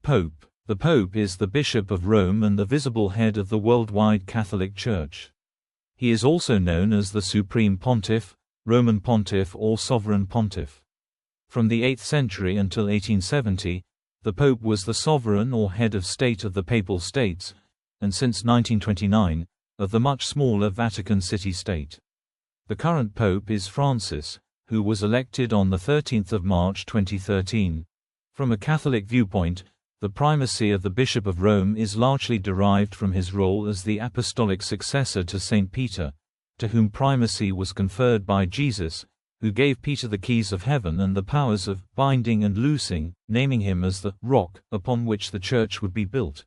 Pope. The Pope is the Bishop of Rome and the visible head of the worldwide Catholic Church. He is also known as the Supreme Pontiff, Roman Pontiff or Sovereign Pontiff. From the 8th century until 1870, the Pope was the sovereign or head of state of the Papal States, and since 1929, of the much smaller Vatican city-state. The current Pope is Francis, who was elected on 13 March 2013. From a Catholic viewpoint, the primacy of the Bishop of Rome is largely derived from his role as the apostolic successor to Saint Peter, to whom primacy was conferred by Jesus, who gave Peter the keys of heaven and the powers of binding and loosing, naming him as the rock upon which the Church would be built.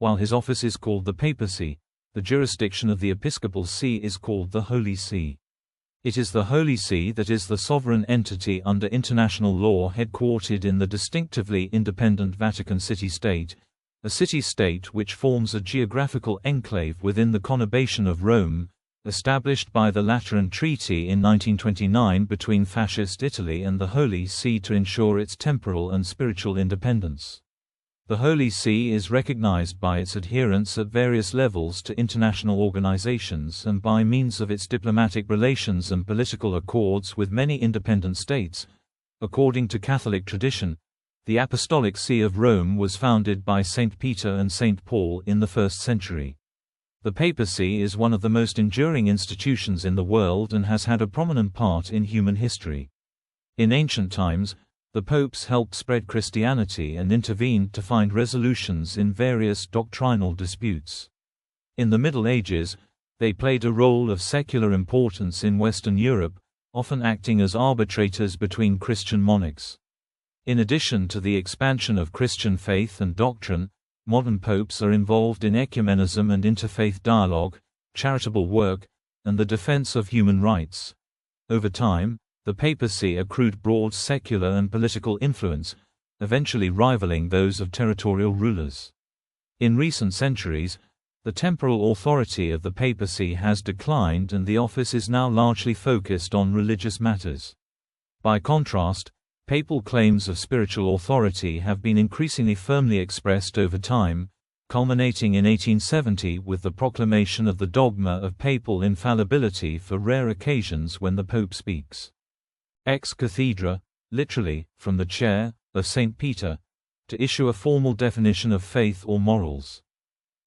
While his office is called the papacy, the jurisdiction of the episcopal see is called the Holy See. It is the Holy See that is the sovereign entity under international law headquartered in the distinctively independent Vatican city-state, a city-state which forms a geographical enclave within the conurbation of Rome, established by the Lateran Treaty in 1929 between Fascist Italy and the Holy See to ensure its temporal and spiritual independence. The Holy See is recognized by its adherence at various levels to international organizations and by means of its diplomatic relations and political accords with many independent states. According to Catholic tradition, the Apostolic See of Rome was founded by Saint Peter and Saint Paul in the 1st century. The papacy is one of the most enduring institutions in the world and has had a prominent part in human history. In ancient times, the popes helped spread Christianity and intervened to find resolutions in various doctrinal disputes. In the Middle Ages, they played a role of secular importance in Western Europe, often acting as arbitrators between Christian monarchs. In addition to the expansion of Christian faith and doctrine, modern popes are involved in ecumenism and interfaith dialogue, charitable work, and the defense of human rights. Over time, the papacy accrued broad secular and political influence, eventually rivaling those of territorial rulers. In recent centuries, the temporal authority of the papacy has declined and the office is now largely focused on religious matters. By contrast, papal claims of spiritual authority have been increasingly firmly expressed over time, culminating in 1870 with the proclamation of the dogma of papal infallibility for rare occasions when the Pope speaks. Ex cathedra, literally, from the chair, of St. Peter, to issue a formal definition of faith or morals.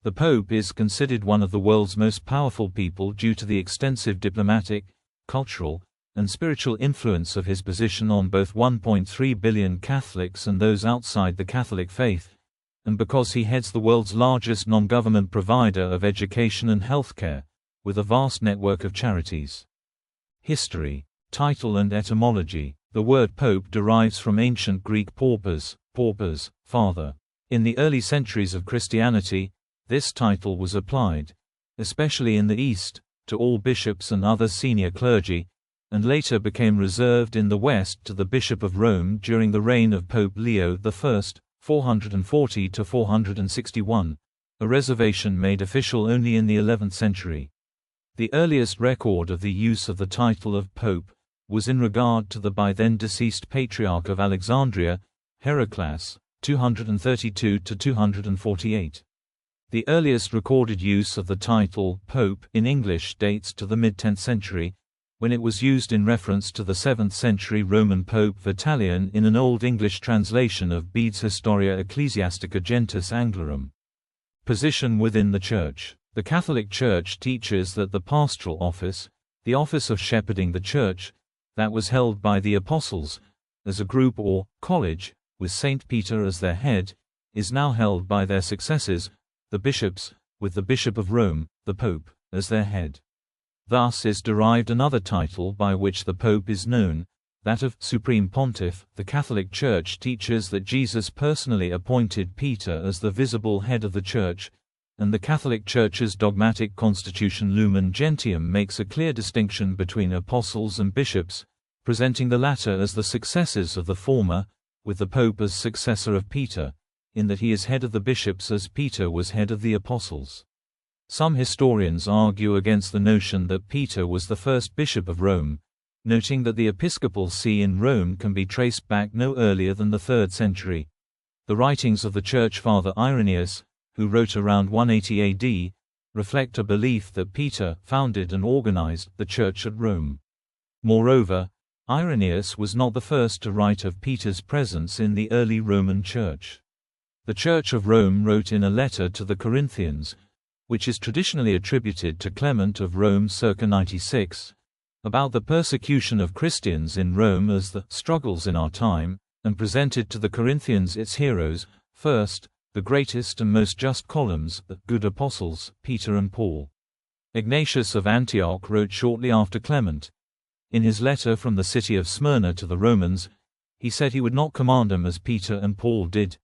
The Pope is considered one of the world's most powerful people due to the extensive diplomatic, cultural, and spiritual influence of his position on both 1.3 billion Catholics and those outside the Catholic faith, and because he heads the world's largest non-government provider of education and healthcare, with a vast network of charities. History. Title and etymology. The word pope derives from ancient Greek paupers, father. In the early centuries of Christianity, this title was applied, especially in the East, to all bishops and other senior clergy, and later became reserved in the West to the Bishop of Rome during the reign of Pope Leo I, 440 to 461, a reservation made official only in the 11th century. The earliest record of the use of the title of pope was in regard to the by then deceased Patriarch of Alexandria, Heraclius, 232 to 248. The earliest recorded use of the title pope in English dates to the mid-10th century, when it was used in reference to the 7th century Roman Pope Vitalian in an Old English translation of Bede's Historia Ecclesiastica Gentis Anglorum. Position within the Church. The Catholic Church teaches that the pastoral office, the office of shepherding the Church, that was held by the Apostles, as a group or college, with Saint Peter as their head, is now held by their successors, the bishops, with the Bishop of Rome, the Pope, as their head. Thus is derived another title by which the Pope is known, that of Supreme Pontiff. The Catholic Church teaches that Jesus personally appointed Peter as the visible head of the Church, and the Catholic Church's dogmatic constitution Lumen Gentium makes a clear distinction between apostles and bishops, presenting the latter as the successors of the former, with the Pope as successor of Peter, in that he is head of the bishops as Peter was head of the apostles. Some historians argue against the notion that Peter was the first bishop of Rome, noting that the episcopal see in Rome can be traced back no earlier than the 3rd century. The writings of the Church Father Irenaeus, who wrote around 180 AD, reflect a belief that Peter founded and organized the Church at Rome. Moreover, Irenaeus was not the first to write of Peter's presence in the early Roman Church. The Church of Rome wrote in a letter to the Corinthians, which is traditionally attributed to Clement of Rome circa 96, about the persecution of Christians in Rome as the struggles in our time, and presented to the Corinthians its heroes, first, the greatest and most just columns, the good apostles, Peter and Paul. Ignatius of Antioch wrote shortly after Clement. In his letter from the city of Smyrna to the Romans, he said he would not command them as Peter and Paul did.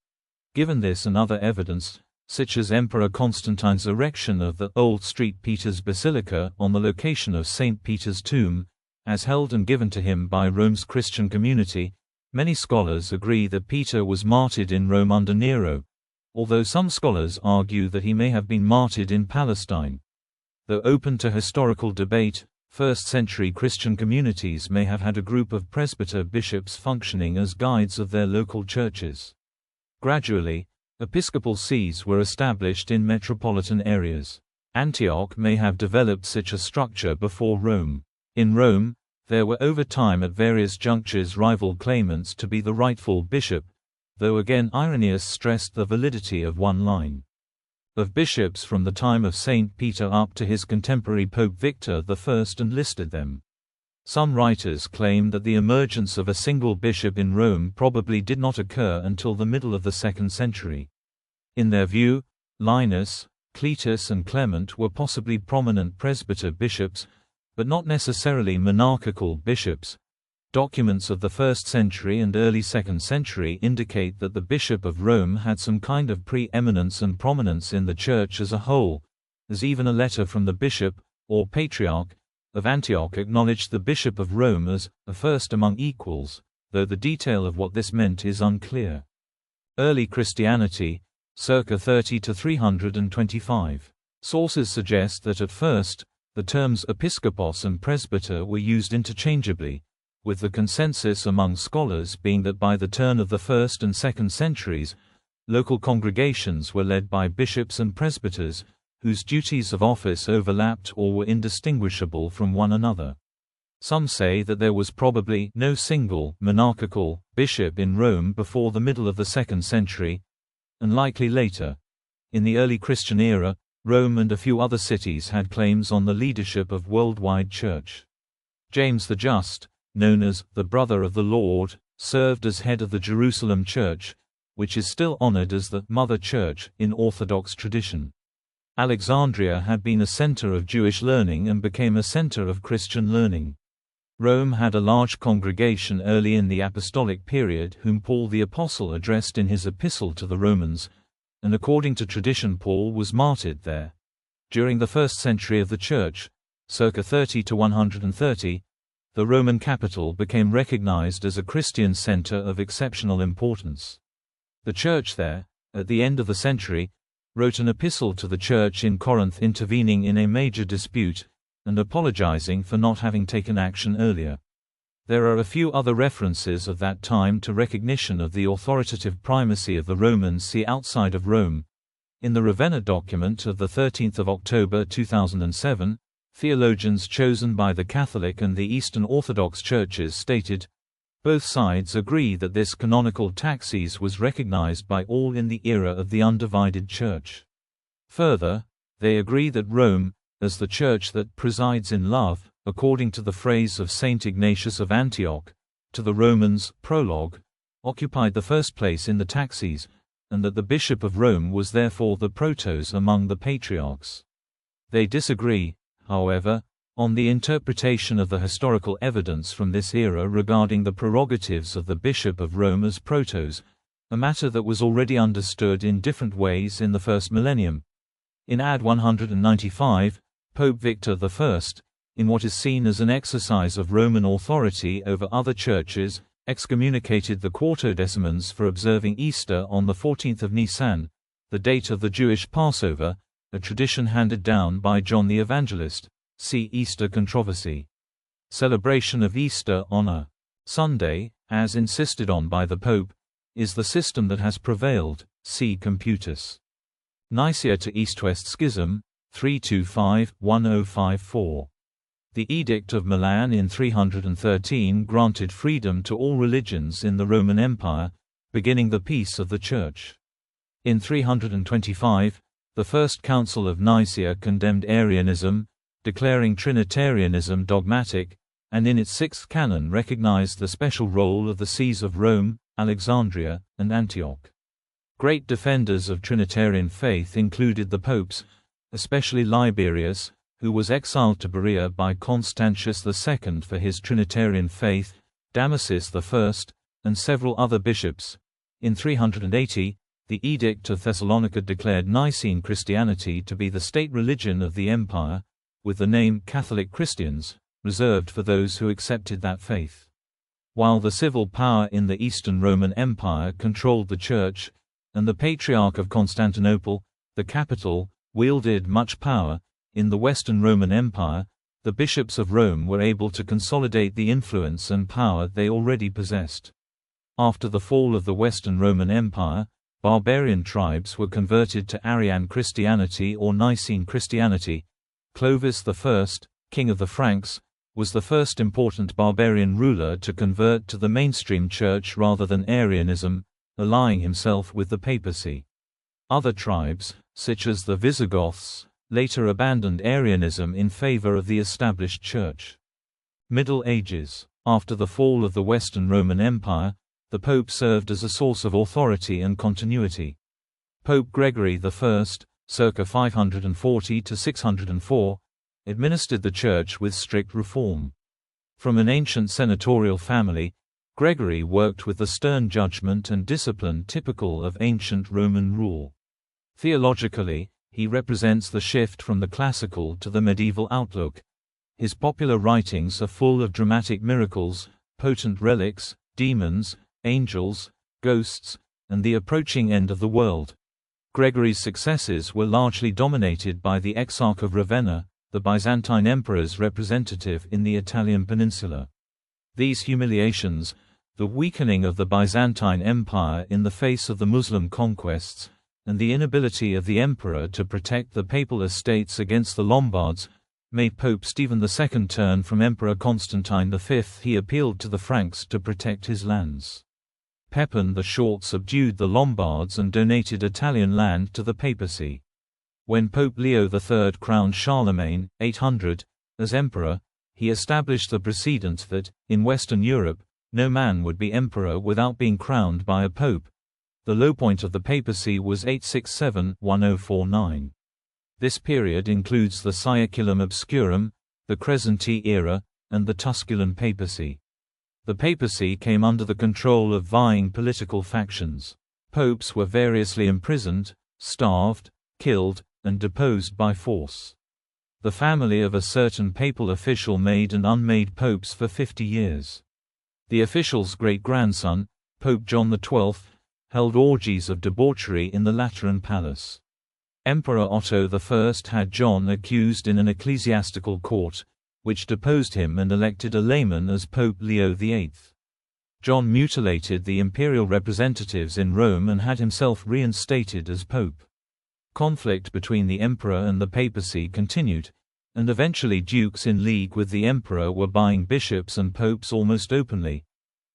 Given this and other evidence, such as Emperor Constantine's erection of the Old Street Peter's Basilica on the location of St. Peter's tomb, as held and given to him by Rome's Christian community, many scholars agree that Peter was martyred in Rome under Nero, although some scholars argue that he may have been martyred in Palestine. Though open to historical debate, first-century Christian communities may have had a group of presbyter bishops functioning as guides of their local churches. Gradually, episcopal sees were established in metropolitan areas. Antioch may have developed such a structure before Rome. In Rome, there were over time at various junctures rival claimants to be the rightful bishop, though again Irenaeus stressed the validity of one line of bishops from the time of St. Peter up to his contemporary Pope Victor I and listed them. Some writers claim that the emergence of a single bishop in Rome probably did not occur until the middle of the 2nd century. In their view, Linus, Cletus and Clement were possibly prominent presbyter bishops, but not necessarily monarchical bishops. Documents of the 1st century and early 2nd century indicate that the Bishop of Rome had some kind of pre-eminence and prominence in the Church as a whole, as even a letter from the Bishop, or Patriarch, of Antioch acknowledged the Bishop of Rome as a first among equals, though the detail of what this meant is unclear. Early Christianity, circa 30 to 325. Sources suggest that at first, the terms episkopos and presbyter were used interchangeably, with the consensus among scholars being that by the turn of the 1st and 2nd centuries, local congregations were led by bishops and presbyters, whose duties of office overlapped or were indistinguishable from one another. Some say that there was probably no single monarchical bishop in Rome before the middle of the 2nd century, and likely later. In the early Christian era, Rome and a few other cities had claims on the leadership of worldwide church. James the Just, known as the brother of the Lord, served as head of the Jerusalem Church, which is still honored as the Mother Church in Orthodox tradition. Alexandria had been a center of Jewish learning and became a center of Christian learning. Rome had a large congregation early in the apostolic period whom Paul the Apostle addressed in his epistle to the Romans, and according to tradition Paul was martyred there. During the 1st century of the Church, circa 30 to 130, the Roman capital became recognized as a Christian center of exceptional importance. The Church there, at the end of the century, wrote an epistle to the Church in Corinth intervening in a major dispute, and apologizing for not having taken action earlier. There are a few other references of that time to recognition of the authoritative primacy of the Romans See outside of Rome. In the Ravenna document of 13 October 2007, theologians chosen by the Catholic and the Eastern Orthodox churches stated, "Both sides agree that this canonical taxis was recognized by all in the era of the undivided Church. Further, they agree that Rome, as the Church that presides in love, according to the phrase of Saint Ignatius of Antioch, to the Romans, prologue, occupied the first place in the taxis, and that the Bishop of Rome was therefore the protos among the patriarchs." They disagree, however, on the interpretation of the historical evidence from this era regarding the prerogatives of the Bishop of Rome as protos, a matter that was already understood in different ways in the first millennium. In AD 195, Pope Victor I, in what is seen as an exercise of Roman authority over other churches, excommunicated the Quartodecimans for observing Easter on the 14th of Nisan, the date of the Jewish Passover, a tradition handed down by John the Evangelist. See Easter controversy. Celebration of Easter on a Sunday, as insisted on by the Pope, is the system that has prevailed. See Computus. Nicaea to East-West Schism, 325-1054. The Edict of Milan in 313 granted freedom to all religions in the Roman Empire, beginning the peace of the Church. In 325, the First Council of Nicaea condemned Arianism, declaring Trinitarianism dogmatic, and in its sixth canon recognized the special role of the sees of Rome, Alexandria, and Antioch. Great defenders of Trinitarian faith included the popes, especially Liberius, who was exiled to Berea by Constantius II for his Trinitarian faith, Damasus I, and several other bishops. In 380, the Edict of Thessalonica declared Nicene Christianity to be the state religion of the empire, with the name Catholic Christians, reserved for those who accepted that faith. While the civil power in the Eastern Roman Empire controlled the Church, and the Patriarch of Constantinople, the capital, wielded much power, in the Western Roman Empire, the bishops of Rome were able to consolidate the influence and power they already possessed. After the fall of the Western Roman Empire, barbarian tribes were converted to Arian Christianity or Nicene Christianity. Clovis I, king of the Franks, was the first important barbarian ruler to convert to the mainstream church rather than Arianism, allying himself with the papacy. Other tribes, such as the Visigoths, later abandoned Arianism in favor of the established church. Middle Ages. After the fall of the Western Roman Empire, the Pope served as a source of authority and continuity. Pope Gregory I, circa 540 to 604, administered the Church with strict reform. From an ancient senatorial family, Gregory worked with the stern judgment and discipline typical of ancient Roman rule. Theologically, he represents the shift from the classical to the medieval outlook. His popular writings are full of dramatic miracles, potent relics, demons, angels, ghosts, and the approaching end of the world. Gregory's successes were largely dominated by the Exarch of Ravenna, the Byzantine emperor's representative in the Italian peninsula. These humiliations, the weakening of the Byzantine Empire in the face of the Muslim conquests, and the inability of the emperor to protect the papal estates against the Lombards, made Pope Stephen II turn from Emperor Constantine V. He appealed to the Franks to protect his lands. Pepin the Short subdued the Lombards and donated Italian land to the papacy. When Pope Leo III crowned Charlemagne, 800, as emperor, he established the precedent that, in Western Europe, no man would be emperor without being crowned by a pope. The low point of the papacy was 867–1049. This period includes the Saeculum Obscurum, the Crescenti era, and the Tusculan papacy. The papacy came under the control of vying political factions. Popes were variously imprisoned, starved, killed, and deposed by force. The family of a certain papal official made and unmade popes for 50 years. The official's great-grandson, Pope John XII, held orgies of debauchery in the Lateran Palace. Emperor Otto I had John accused in an ecclesiastical court, which deposed him and elected a layman as Pope Leo VIII. John mutilated the imperial representatives in Rome and had himself reinstated as pope. Conflict between the emperor and the papacy continued, and eventually dukes in league with the emperor were buying bishops and popes almost openly.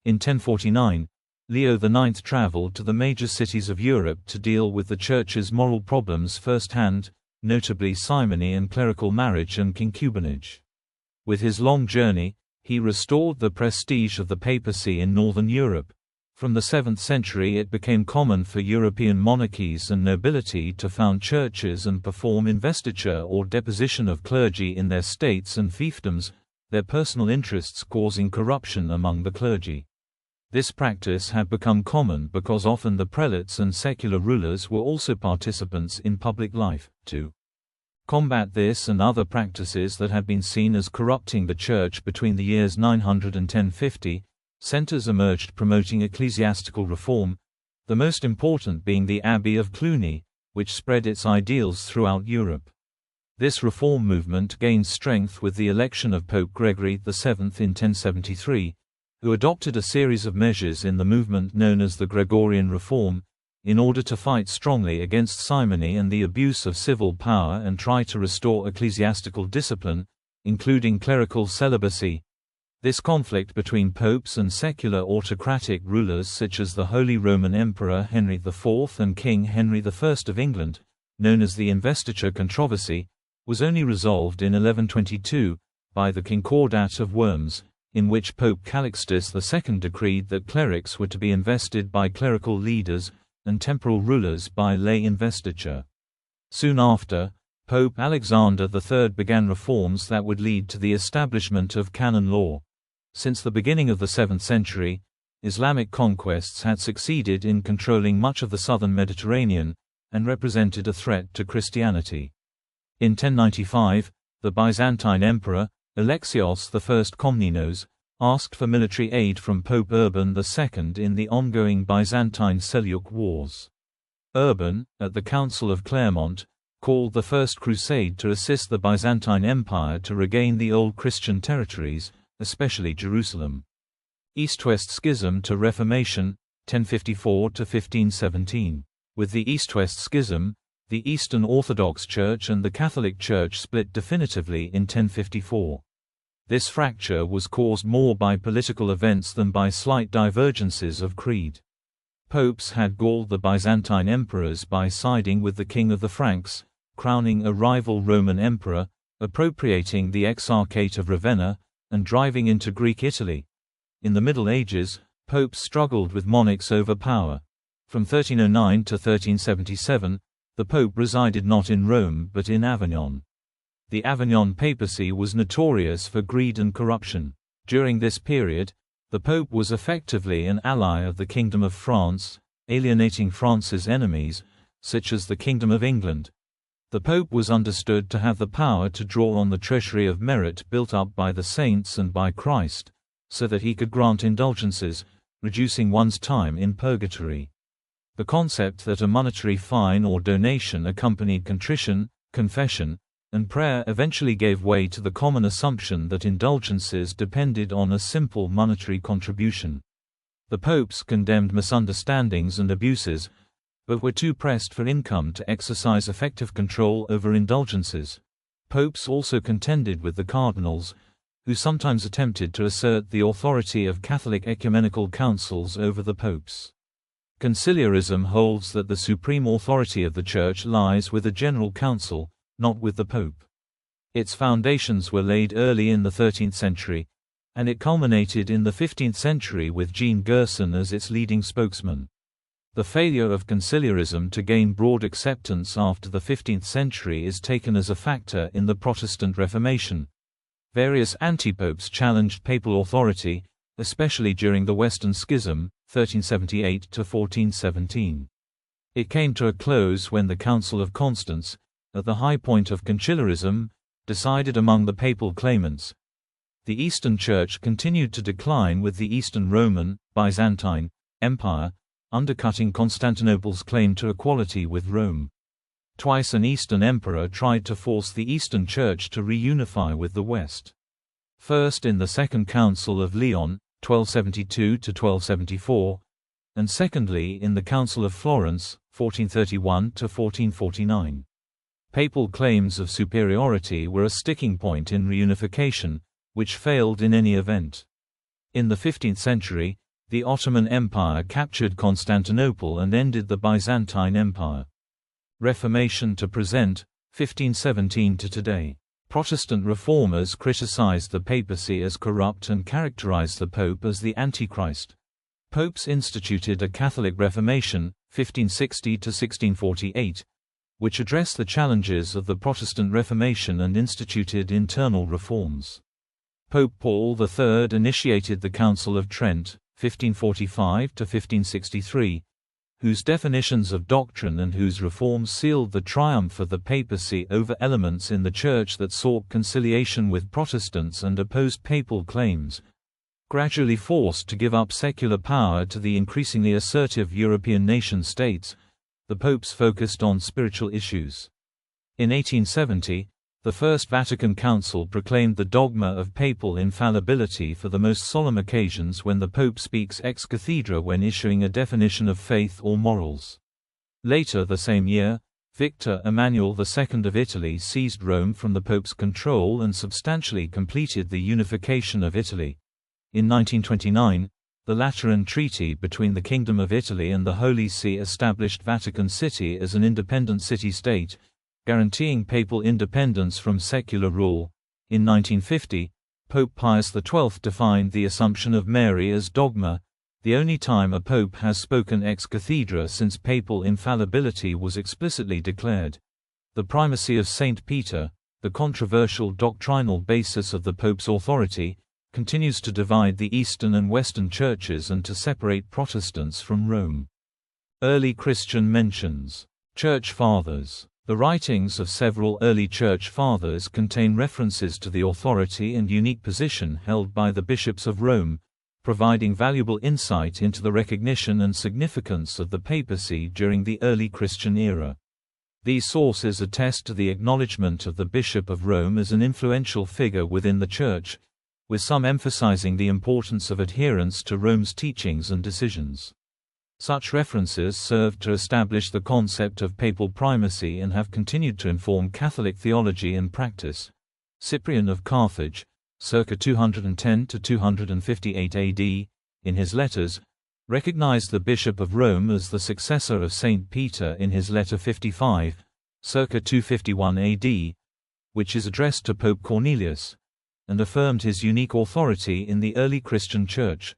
In 1049, Leo IX traveled to the major cities of Europe to deal with the Church's moral problems firsthand, notably simony and clerical marriage and concubinage. With his long journey, he restored the prestige of the papacy in Northern Europe. From the 7th century it became common for European monarchies and nobility to found churches and perform investiture or deposition of clergy in their states and fiefdoms, their personal interests causing corruption among the clergy. This practice had become common because often the prelates and secular rulers were also participants in public life. To combat this and other practices that had been seen as corrupting the Church between the years 900 and 1050, centers emerged promoting ecclesiastical reform, the most important being the Abbey of Cluny, which spread its ideals throughout Europe. This reform movement gained strength with the election of Pope Gregory VII in 1073, who adopted a series of measures in the movement known as the Gregorian Reform, in order to fight strongly against simony and the abuse of civil power and try to restore ecclesiastical discipline, including clerical celibacy. This conflict between popes and secular autocratic rulers such as the Holy Roman Emperor Henry IV and King Henry I of England, known as the Investiture Controversy, was only resolved in 1122, by the Concordat of Worms, in which Pope Calixtus II decreed that clerics were to be invested by clerical leaders, and temporal rulers by lay investiture. Soon after, Pope Alexander III began reforms that would lead to the establishment of canon law. Since the beginning of the 7th century, Islamic conquests had succeeded in controlling much of the southern Mediterranean, and represented a threat to Christianity. In 1095, the Byzantine Emperor, Alexios I Komnenos, asked for military aid from Pope Urban II in the ongoing Byzantine-Seljuk Wars. Urban, at the Council of Clermont, called the First Crusade to assist the Byzantine Empire to regain the old Christian territories, especially Jerusalem. East-West Schism to Reformation, 1054–1517. With the East-West Schism, the Eastern Orthodox Church and the Catholic Church split definitively in 1054. This fracture was caused more by political events than by slight divergences of creed. Popes had galled the Byzantine emperors by siding with the King of the Franks, crowning a rival Roman emperor, appropriating the Exarchate of Ravenna, and driving into Greek Italy. In the Middle Ages, popes struggled with monarchs over power. From 1309 to 1377, the pope resided not in Rome but in Avignon. The Avignon papacy was notorious for greed and corruption. During this period, the pope was effectively an ally of the Kingdom of France, alienating France's enemies, such as the Kingdom of England. The pope was understood to have the power to draw on the treasury of merit built up by the saints and by Christ, so that he could grant indulgences, reducing one's time in purgatory. The concept that a monetary fine or donation accompanied contrition, confession, and prayer eventually gave way to the common assumption that indulgences depended on a simple monetary contribution. The popes condemned misunderstandings and abuses, but were too pressed for income to exercise effective control over indulgences. Popes also contended with the cardinals, who sometimes attempted to assert the authority of Catholic ecumenical councils over the popes. Conciliarism holds that the supreme authority of the Church lies with a general council, not with the Pope. Its foundations were laid early in the 13th century, and it culminated in the 15th century with Jean Gerson as its leading spokesman. The failure of conciliarism to gain broad acceptance after the 15th century is taken as a factor in the Protestant Reformation. Various antipopes challenged papal authority, especially during the Western Schism, 1378–1417. It came to a close when the Council of Constance, at the high point of conciliarism, decided among the papal claimants. The Eastern Church continued to decline with the Eastern Roman, Byzantine, Empire, undercutting Constantinople's claim to equality with Rome. Twice an Eastern emperor tried to force the Eastern Church to reunify with the West. First in the Second Council of Lyon, 1272–1274, and secondly in the Council of Florence, 1431–1449. Papal claims of superiority were a sticking point in reunification, which failed in any event. In the 15th century, the Ottoman Empire captured Constantinople and ended the Byzantine Empire. Reformation to present, 1517 to today. Protestant reformers criticized the papacy as corrupt and characterized the Pope as the Antichrist. Popes instituted a Catholic Reformation, 1560 to 1648, which addressed the challenges of the Protestant Reformation and instituted internal reforms. Pope Paul III initiated the Council of Trent, 1545 to 1563, whose definitions of doctrine and whose reforms sealed the triumph of the papacy over elements in the Church that sought conciliation with Protestants and opposed papal claims. Gradually forced to give up secular power to the increasingly assertive European nation-states, the popes focused on spiritual issues. In 1870, The First Vatican Council proclaimed the dogma of papal infallibility for the most solemn occasions when the Pope speaks ex cathedra when issuing a definition of faith or morals. Later the same year, Victor Emmanuel II of Italy seized Rome from the Pope's control and substantially completed the unification of Italy. In 1929, the Lateran Treaty between the Kingdom of Italy and the Holy See established Vatican City as an independent city-state, guaranteeing papal independence from secular rule. In 1950, Pope Pius XII defined the Assumption of Mary as dogma, the only time a pope has spoken ex cathedra since papal infallibility was explicitly declared. The primacy of Saint Peter, the controversial doctrinal basis of the pope's authority, continues to divide the Eastern and Western churches and to separate Protestants from Rome. Early Christian mentions. Church Fathers. The writings of several early Church Fathers contain references to the authority and unique position held by the bishops of Rome, providing valuable insight into the recognition and significance of the papacy during the early Christian era. These sources attest to the acknowledgement of the Bishop of Rome as an influential figure within the Church, with some emphasizing the importance of adherence to Rome's teachings and decisions. Such references served to establish the concept of papal primacy and have continued to inform Catholic theology and practice. Cyprian of Carthage, circa 210 to 258 AD, in his letters, recognized the Bishop of Rome as the successor of Saint Peter in his letter 55, circa 251 AD, which is addressed to Pope Cornelius, and affirmed his unique authority in the early Christian Church.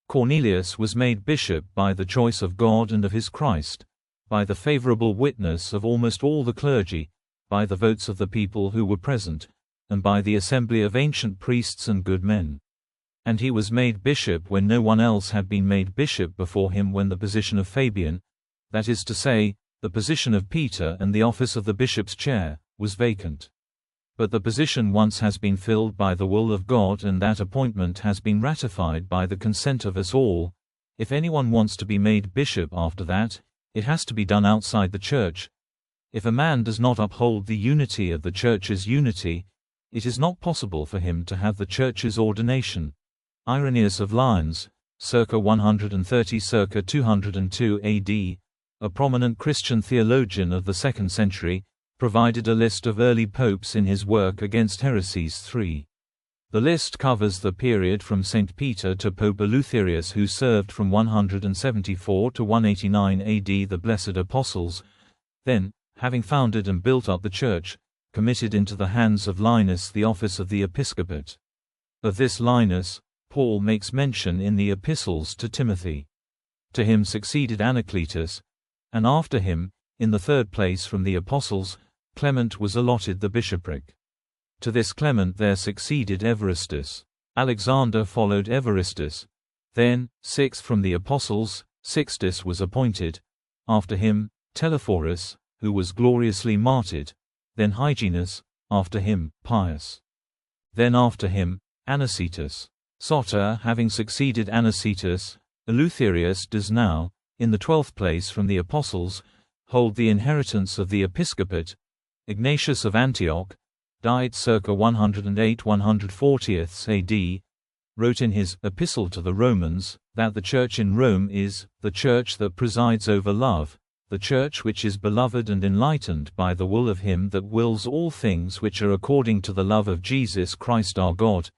Cornelius was made bishop by the choice of God and of his Christ, by the favorable witness of almost all the clergy, by the votes of the people who were present, and by the assembly of ancient priests and good men. And he was made bishop when no one else had been made bishop before him, when the position of Fabian, that is to say, the position of Peter and the office of the bishop's chair, was vacant. But the position once has been filled by the will of God, and that appointment has been ratified by the consent of us all. If anyone wants to be made bishop after that, it has to be done outside the Church. If a man does not uphold the unity of the Church's unity, it is not possible for him to have the Church's ordination. Irenaeus of Lyons, circa 130 circa 202 AD, a prominent Christian theologian of the 2nd century, provided a list of early popes in his work Against Heresies 3. The list covers the period from St. Peter to Pope Eleutherius, who served from 174 to 189 AD. The Blessed Apostles, then, having founded and built up the Church, committed into the hands of Linus the office of the episcopate. Of this Linus, Paul makes mention in the epistles to Timothy. To him succeeded Anacletus, and after him, in the third place from the apostles, Clement was allotted the bishopric. To this Clement there succeeded Evaristus. Alexander followed Evaristus. Then, sixth from the apostles, Sixtus was appointed. After him, Telephorus, who was gloriously martyred. Then Hyginus. After him, Pius. Then after him, Anicetus. Soter having succeeded Anicetus, Eleutherius does now, in the 12th place from the apostles, hold the inheritance of the episcopate. Ignatius of Antioch, died circa 108–140 AD, wrote in his Epistle to the Romans, that the Church in Rome is the Church that presides over love, the Church which is beloved and enlightened by the will of him that wills all things which are according to the love of Jesus Christ our God,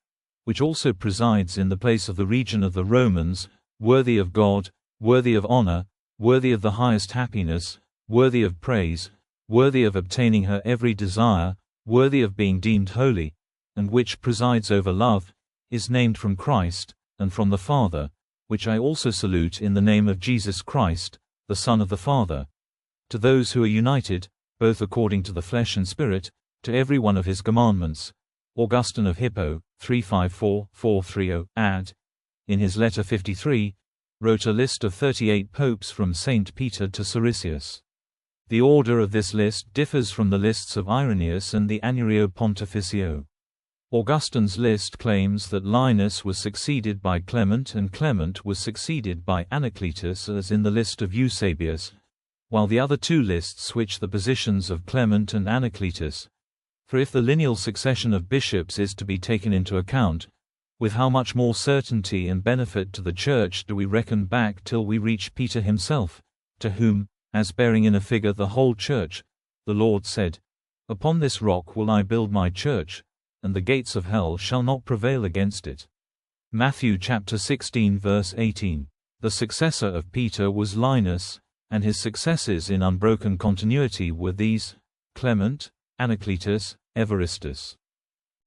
which also presides in the place of the region of the Romans, worthy of God, worthy of honor, worthy of the highest happiness, worthy of praise, worthy of obtaining her every desire, worthy of being deemed holy, and which presides over love, is named from Christ, and from the Father, which I also salute in the name of Jesus Christ, the Son of the Father. To those who are united, both according to the flesh and spirit, to every one of his commandments. Augustine of Hippo, 354–430, ad. In his letter 53, wrote a list of 38 popes from St. Peter to Siricius. The order of this list differs from the lists of Irenaeus and the Annuario Pontificio. Augustine's list claims that Linus was succeeded by Clement and Clement was succeeded by Anacletus, as in the list of Eusebius, while the other two lists switch the positions of Clement and Anacletus. For if the lineal succession of bishops is to be taken into account, with how much more certainty and benefit to the Church do we reckon back till we reach Peter himself, to whom, as bearing in a figure the whole Church, the Lord said, "Upon this rock will I build my Church, and the gates of hell shall not prevail against it." Matthew chapter 16 verse 18. The successor of Peter was Linus, and his successors in unbroken continuity were these: Clement, Anacletus, Evaristus.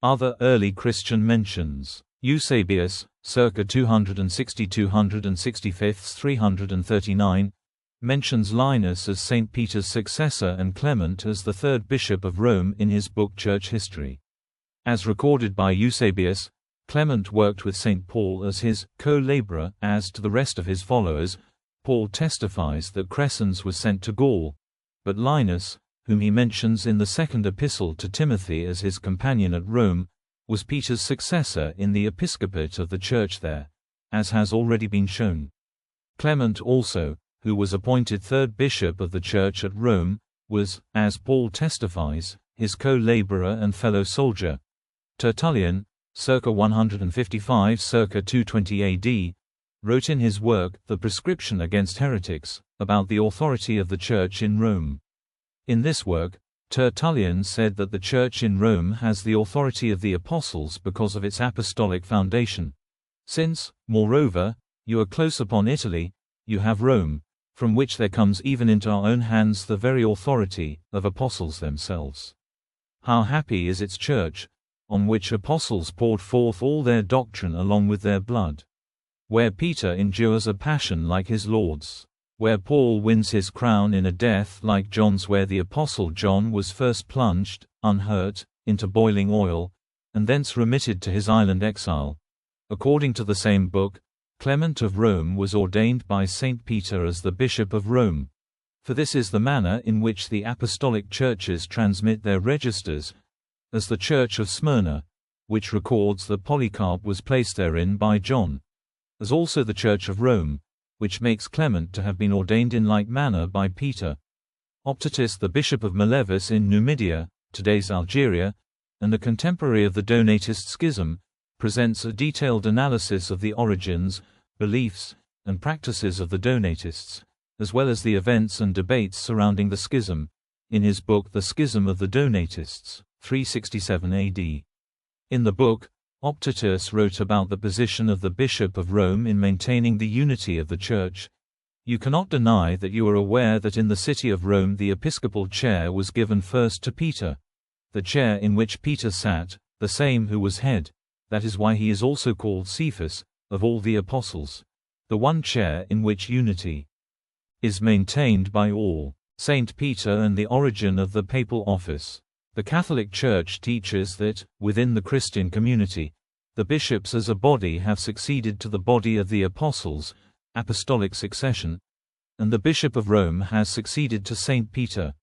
Other early Christian mentions: Eusebius, circa 260–265, 339, mentions Linus as St. Peter's successor and Clement as the third bishop of Rome in his book Church History. As recorded by Eusebius, Clement worked with St. Paul as his co-laborer. As to the rest of his followers, Paul testifies that Crescens was sent to Gaul, but Linus, whom he mentions in the second epistle to Timothy as his companion at Rome, was Peter's successor in the episcopate of the church there, as has already been shown. Clement also, who was appointed third bishop of the church at Rome, was, as Paul testifies, his co-laborer and fellow soldier. Tertullian, circa 155 circa 220 AD, wrote in his work, The Prescription Against Heretics, about the authority of the Church in Rome. In this work, Tertullian said that the Church in Rome has the authority of the Apostles because of its apostolic foundation. Since, moreover, you are close upon Italy, you have Rome, from which there comes even into our own hands the very authority of Apostles themselves. How happy is its Church, on which Apostles poured forth all their doctrine along with their blood. Where Peter endures a passion like his Lord's. Where Paul wins his crown in a death like John's. Where the Apostle John was first plunged, unhurt, into boiling oil, and thence remitted to his island exile. According to the same book, Clement of Rome was ordained by St. Peter as the Bishop of Rome. For this is the manner in which the apostolic churches transmit their registers, as the Church of Smyrna, which records that Polycarp was placed therein by John, as also the Church of Rome, which makes Clement to have been ordained in like manner by Peter. Optatus, the Bishop of Malevis in Numidia, today's Algeria, and a contemporary of the Donatist Schism, presents a detailed analysis of the origins, beliefs, and practices of the Donatists, as well as the events and debates surrounding the Schism, in his book The Schism of the Donatists, 367 AD. In the book, Optatus wrote about the position of the Bishop of Rome in maintaining the unity of the Church. You cannot deny that you are aware that in the city of Rome the episcopal chair was given first to Peter. The chair in which Peter sat, the same who was head, that is why he is also called Cephas, of all the apostles. The one chair in which unity is maintained by all. Saint Peter and the origin of the papal office. The Catholic Church teaches that, within the Christian community, the bishops as a body have succeeded to the body of the apostles, apostolic succession, and the Bishop of Rome has succeeded to Saint Peter.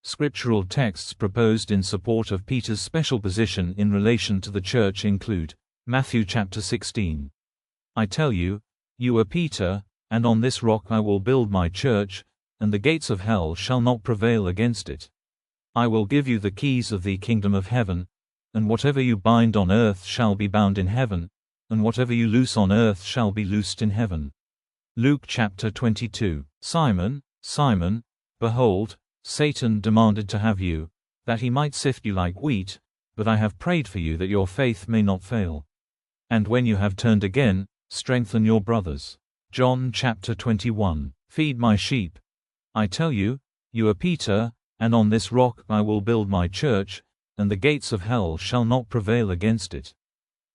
Scriptural texts proposed in support of Peter's special position in relation to the Church include Matthew chapter 16. I tell you, you are Peter, and on this rock I will build my Church, and the gates of hell shall not prevail against it. I will give you the keys of the kingdom of heaven, and whatever you bind on earth shall be bound in heaven, and whatever you loose on earth shall be loosed in heaven. Luke chapter 22. Simon, Simon, behold, Satan demanded to have you, that he might sift you like wheat, but I have prayed for you that your faith may not fail. And when you have turned again, strengthen your brothers. John chapter 21. Feed my sheep. I tell you, you are Peter, and on this rock I will build my Church, and the gates of hell shall not prevail against it.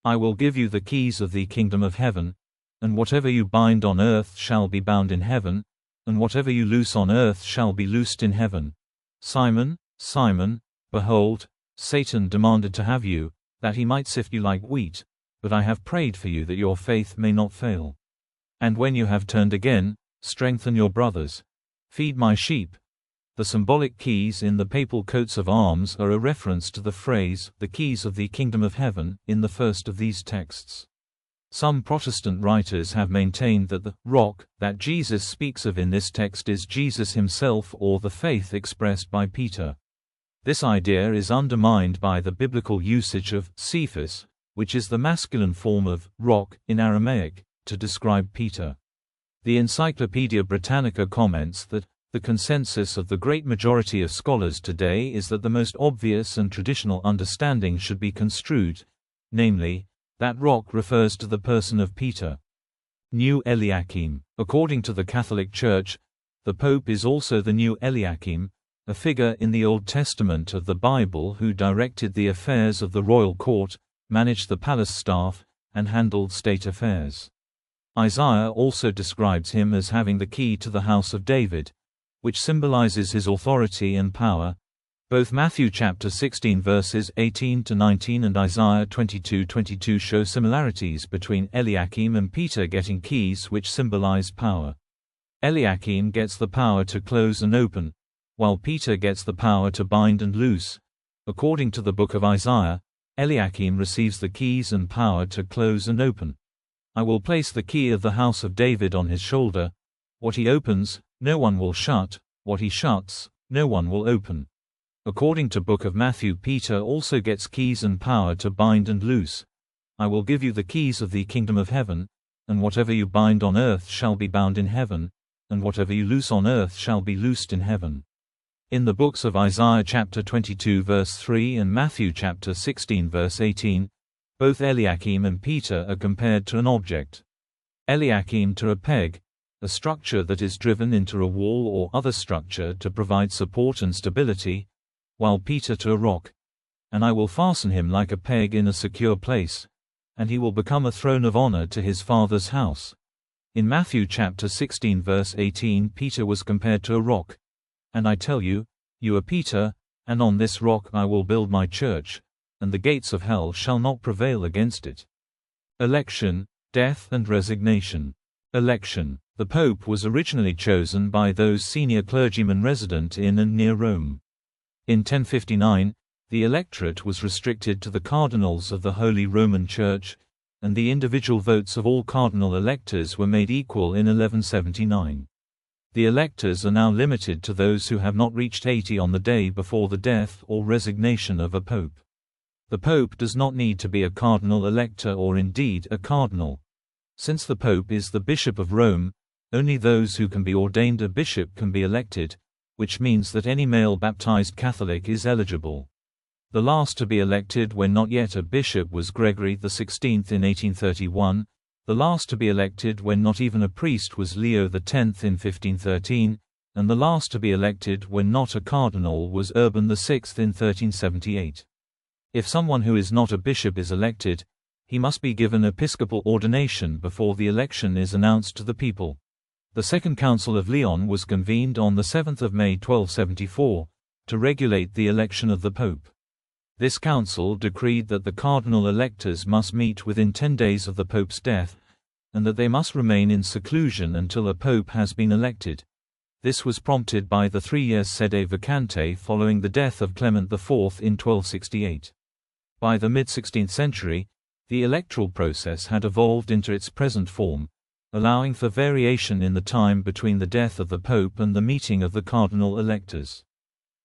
I will give you the keys of the kingdom of heaven, and whatever you bind on earth shall be bound in heaven, and whatever you loose on earth shall be loosed in heaven. Simon, Simon, behold, Satan demanded to have you, that he might sift you like wheat, but I have prayed for you that your faith may not fail. And when you have turned again, strengthen your brothers. Feed my sheep. The symbolic keys in the papal coats of arms are a reference to the phrase, the keys of the kingdom of heaven, in the first of these texts. Some Protestant writers have maintained that the rock that Jesus speaks of in this text is Jesus himself or the faith expressed by Peter. This idea is undermined by the biblical usage of Cephas, which is the masculine form of rock in Aramaic, to describe Peter. The Encyclopaedia Britannica comments that the consensus of the great majority of scholars today is that the most obvious and traditional understanding should be construed, namely, that rock refers to the person of Peter. New Eliakim. According to the Catholic Church, the Pope is also the new Eliakim, a figure in the Old Testament of the Bible who directed the affairs of the royal court, managed the palace staff, and handled state affairs. Isaiah also describes him as having the key to the house of David, which symbolizes his authority and power. Both Matthew chapter 16 verses 18 to 19 and Isaiah 22:22 show similarities between Eliakim and Peter getting keys which symbolize power. Eliakim gets the power to close and open, while Peter gets the power to bind and loose. According to the book of Isaiah, Eliakim receives the keys and power to close and open. I will place the key of the house of David on his shoulder. What he opens, no one will shut, what he shuts, no one will open. According to book of Matthew, Peter also gets keys and power to bind and loose. I will give you the keys of the kingdom of heaven, and whatever you bind on earth shall be bound in heaven, and whatever you loose on earth shall be loosed in heaven. In the books of Isaiah chapter 22 verse 3 and Matthew chapter 16 verse 18, both Eliakim and Peter are compared to an object. Eliakim to a peg, a structure that is driven into a wall or other structure to provide support and stability, while Peter to a rock. And I will fasten him like a peg in a secure place, and he will become a throne of honor to his father's house. In Matthew chapter 16 verse 18, Peter was compared to a rock. And I tell you, you are Peter, and on this rock I will build my church, and the gates of hell shall not prevail against it. Election, death and resignation. Election. The Pope was originally chosen by those senior clergymen resident in and near Rome. In 1059, the electorate was restricted to the cardinals of the Holy Roman Church, and the individual votes of all cardinal electors were made equal in 1179. The electors are now limited to those who have not reached 80 on the day before the death or resignation of a pope. The pope does not need to be a cardinal elector or indeed a cardinal. Since the pope is the bishop of Rome, only those who can be ordained a bishop can be elected, which means that any male baptized Catholic is eligible. The last to be elected when not yet a bishop was Gregory XVI in 1831, the last to be elected when not even a priest was Leo X in 1513, and the last to be elected when not a cardinal was Urban VI in 1378. If someone who is not a bishop is elected, he must be given episcopal ordination before the election is announced to the people. The Second Council of Lyon was convened on 7 May 1274, to regulate the election of the Pope. This council decreed that the cardinal electors must meet within 10 days of the Pope's death, and that they must remain in seclusion until a Pope has been elected. This was prompted by the 3-year sede vacante following the death of Clement IV in 1268. By the mid-16th century, the electoral process had evolved into its present form, allowing for variation in the time between the death of the Pope and the meeting of the cardinal electors.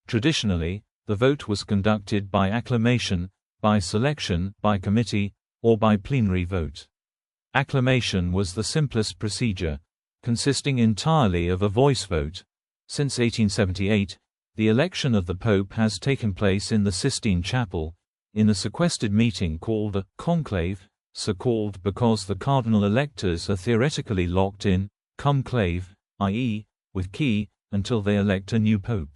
Traditionally, the vote was conducted by acclamation, by selection, by committee, or by plenary vote. Acclamation was the simplest procedure, consisting entirely of a voice vote. Since 1878, the election of the Pope has taken place in the Sistine Chapel, in a sequestered meeting called a conclave, so called because the cardinal electors are theoretically locked in, cum clave, i.e., with key, until they elect a new pope.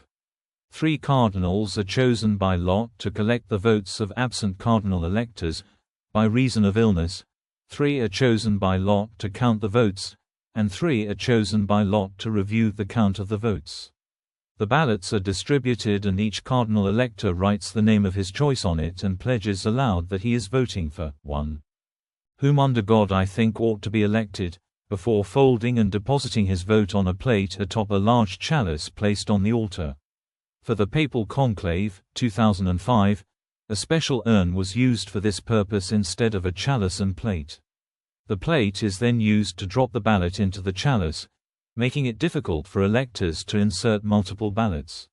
3 cardinals are chosen by lot to collect the votes of absent cardinal electors, by reason of illness, 3 are chosen by lot to count the votes, and 3 are chosen by lot to review the count of the votes. The ballots are distributed and each cardinal elector writes the name of his choice on it and pledges aloud that he is voting for 1. Whom under God I think ought to be elected, before folding and depositing his vote on a plate atop a large chalice placed on the altar. For the Papal Conclave, 2005, a special urn was used for this purpose instead of a chalice and plate. The plate is then used to drop the ballot into the chalice, making it difficult for electors to insert multiple ballots.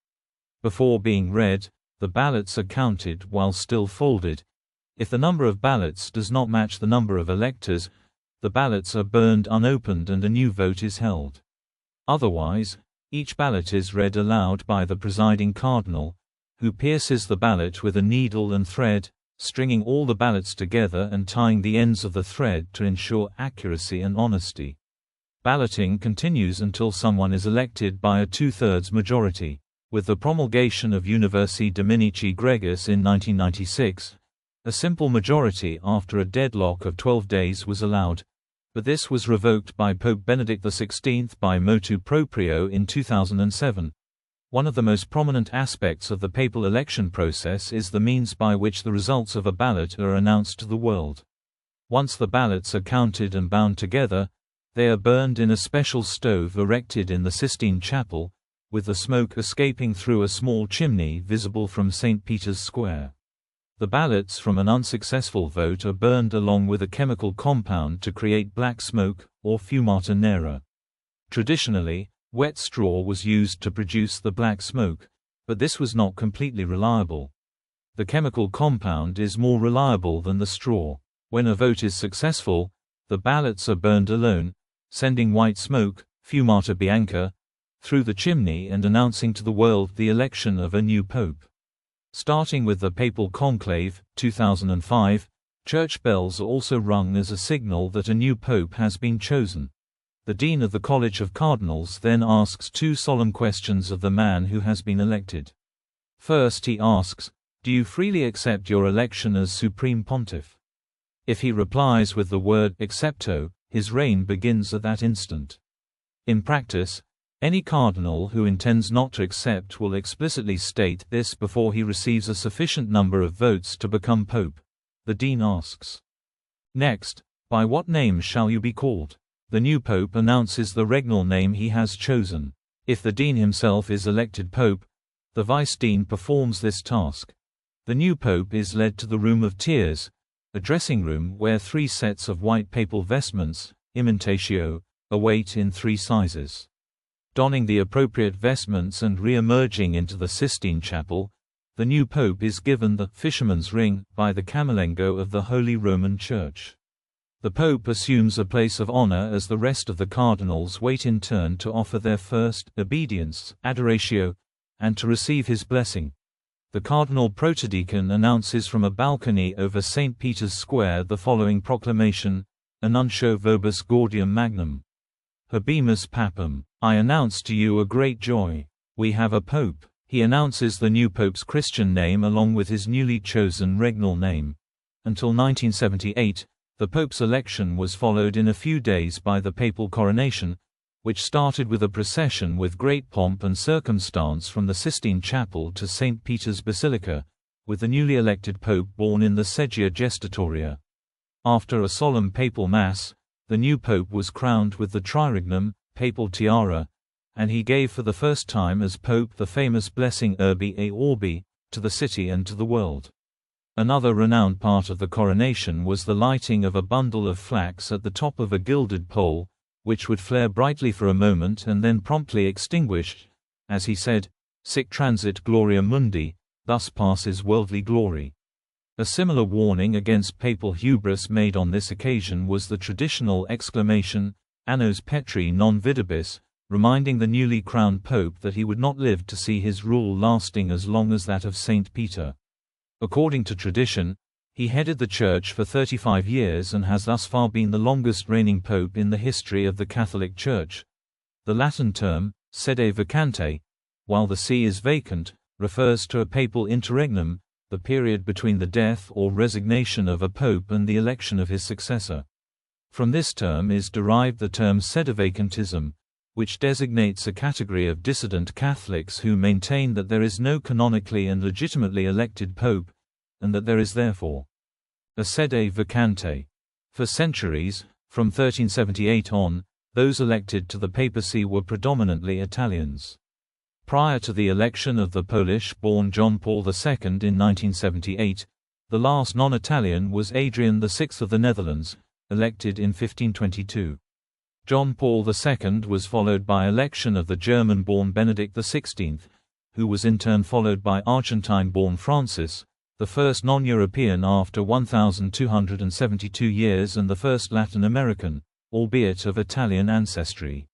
Before being read, The ballots are counted while still folded. If the number of ballots does not match the number of electors, the ballots are burned unopened and a new vote is held. Otherwise, each ballot is read aloud by the presiding cardinal, who pierces the ballot with a needle and thread, stringing all the ballots together and tying the ends of the thread to ensure accuracy and honesty. Balloting continues until someone is elected by a 2/3 majority. With the promulgation of Universi Dominici Gregis in 1996, a simple majority after a deadlock of 12 days was allowed, but this was revoked by Pope Benedict XVI by motu proprio in 2007. One of the most prominent aspects of the papal election process is the means by which the results of a ballot are announced to the world. Once the ballots are counted and bound together, they are burned in a special stove erected in the Sistine Chapel, with the smoke escaping through a small chimney visible from St. Peter's Square. The ballots from an unsuccessful vote are burned along with a chemical compound to create black smoke, or fumata nera. Traditionally, wet straw was used to produce the black smoke, but this was not completely reliable. The chemical compound is more reliable than the straw. When a vote is successful, the ballots are burned alone, sending white smoke, fumata bianca, through the chimney and announcing to the world the election of a new pope. Starting with the Papal Conclave, 2005, church bells are also rung as a signal that a new pope has been chosen. The Dean of the College of Cardinals then asks two solemn questions of the man who has been elected. First he asks, "Do you freely accept your election as Supreme Pontiff?" If he replies with the word "accepto," his reign begins at that instant. In practice, any cardinal who intends not to accept will explicitly state this before he receives a sufficient number of votes to become pope. The dean asks. Next, "By what name shall you be called?" The new pope announces the regnal name he has chosen. If the dean himself is elected pope, the vice-dean performs this task. The new pope is led to the Room of Tears, a dressing room where 3 sets of white papal vestments, imitatio, await in 3 sizes. Donning the appropriate vestments and re-emerging into the Sistine Chapel, the new pope is given the fisherman's ring by the Camerlengo of the Holy Roman Church. The pope assumes a place of honor as the rest of the cardinals wait in turn to offer their first obedience, adoratio, and to receive his blessing. The cardinal protodeacon announces from a balcony over St. Peter's Square the following proclamation: Annuncio vobis gaudium magnum. Habemus papam. I announce to you a great joy. We have a pope. He announces the new pope's Christian name along with his newly chosen regnal name. Until 1978, the pope's election was followed in a few days by the papal coronation, which started with a procession with great pomp and circumstance from the Sistine Chapel to St. Peter's Basilica, with the newly elected pope borne in the Seggia Gestatoria. After a solemn papal mass, the new pope was crowned with the triregnum, papal tiara, and he gave for the first time as pope the famous blessing Urbi et Orbi, to the city and to the world. Another renowned part of the coronation was the lighting of a bundle of flax at the top of a gilded pole, which would flare brightly for a moment and then promptly extinguish, as he said, "Sic transit gloria mundi," thus passes worldly glory. A similar warning against papal hubris made on this occasion was the traditional exclamation, "Annos Petri non videbis," reminding the newly crowned pope that he would not live to see his rule lasting as long as that of Saint Peter. According to tradition, he headed the Church for 35 years and has thus far been the longest reigning pope in the history of the Catholic Church. The Latin term, sede vacante, while the see is vacant, refers to a papal interregnum, the period between the death or resignation of a pope and the election of his successor. From this term is derived the term sedevacantism, which designates a category of dissident Catholics who maintain that there is no canonically and legitimately elected pope, and that there is therefore a sede vacante. For centuries, from 1378 on, those elected to the papacy were predominantly Italians. Prior to the election of the Polish-born John Paul II in 1978, the last non-Italian was Adrian VI of the Netherlands, elected in 1522. John Paul II was followed by election of the German-born Benedict XVI, who was in turn followed by Argentine-born Francis, the first non-European after 1,272 years and the first Latin American, albeit of Italian ancestry.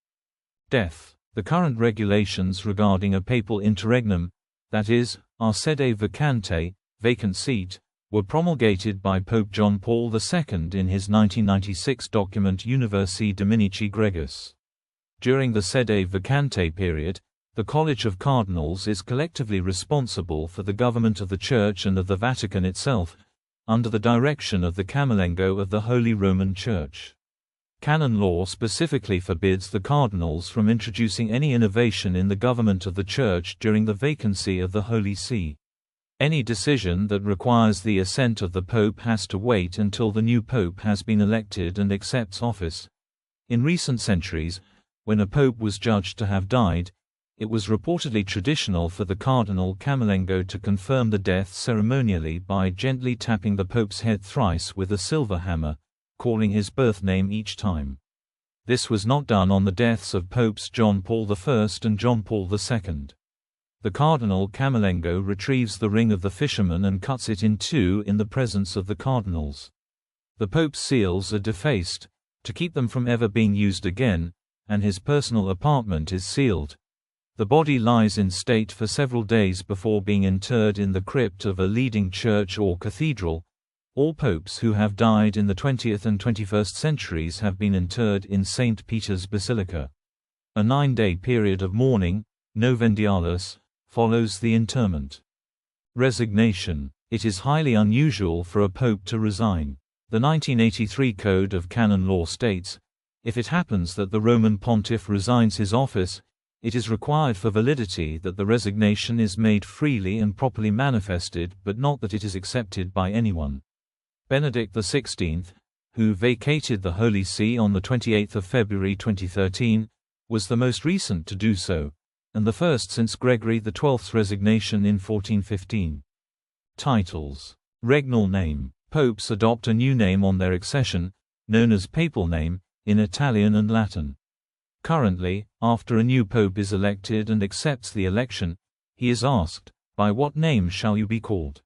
Death. The current regulations regarding a papal interregnum, that is, our sede vacante, vacant seat, were promulgated by Pope John Paul II in his 1996 document Universi Dominici Gregis. During the sede vacante period, the College of Cardinals is collectively responsible for the government of the Church and of the Vatican itself, under the direction of the Camerlengo of the Holy Roman Church. Canon law specifically forbids the cardinals from introducing any innovation in the government of the Church during the vacancy of the Holy See. Any decision that requires the assent of the Pope has to wait until the new Pope has been elected and accepts office. In recent centuries, when a Pope was judged to have died, it was reportedly traditional for the Cardinal Camerlengo to confirm the death ceremonially by gently tapping the Pope's head thrice with a silver hammer, calling his birth name each time. This was not done on the deaths of Popes John Paul I and John Paul II. The Cardinal Camerlengo retrieves the ring of the fisherman and cuts it in two in the presence of the cardinals. The Pope's seals are defaced, to keep them from ever being used again, and his personal apartment is sealed. The body lies in state for several days before being interred in the crypt of a leading church or cathedral. All popes who have died in the 20th and 21st centuries have been interred in St. Peter's Basilica. A 9-day period of mourning, novendialis, follows the interment. Resignation. It is highly unusual for a pope to resign. The 1983 Code of Canon Law states, if it happens that the Roman pontiff resigns his office, it is required for validity that the resignation is made freely and properly manifested, but not that it is accepted by anyone. Benedict XVI, who vacated the Holy See on the 28th of February 2013, was the most recent to do so, and the first since Gregory XII's resignation in 1415. Titles. Regnal name. Popes adopt a new name on their accession, known as papal name, in Italian and Latin. Currently, after a new pope is elected and accepts the election, he is asked, "By what name shall you be called?"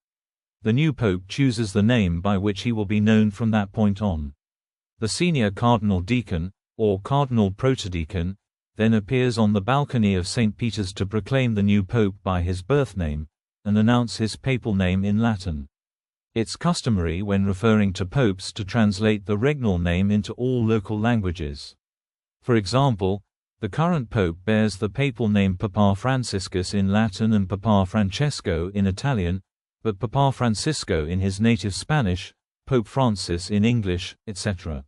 The new pope chooses the name by which he will be known from that point on. The senior cardinal deacon, or cardinal protodeacon, then appears on the balcony of St. Peter's to proclaim the new pope by his birth name, and announce his papal name in Latin. It's customary when referring to popes to translate the regnal name into all local languages. For example, the current pope bears the papal name Papa Franciscus in Latin and Papa Francesco in Italian, but Papa Francisco in his native Spanish, Pope Francis in English, etc.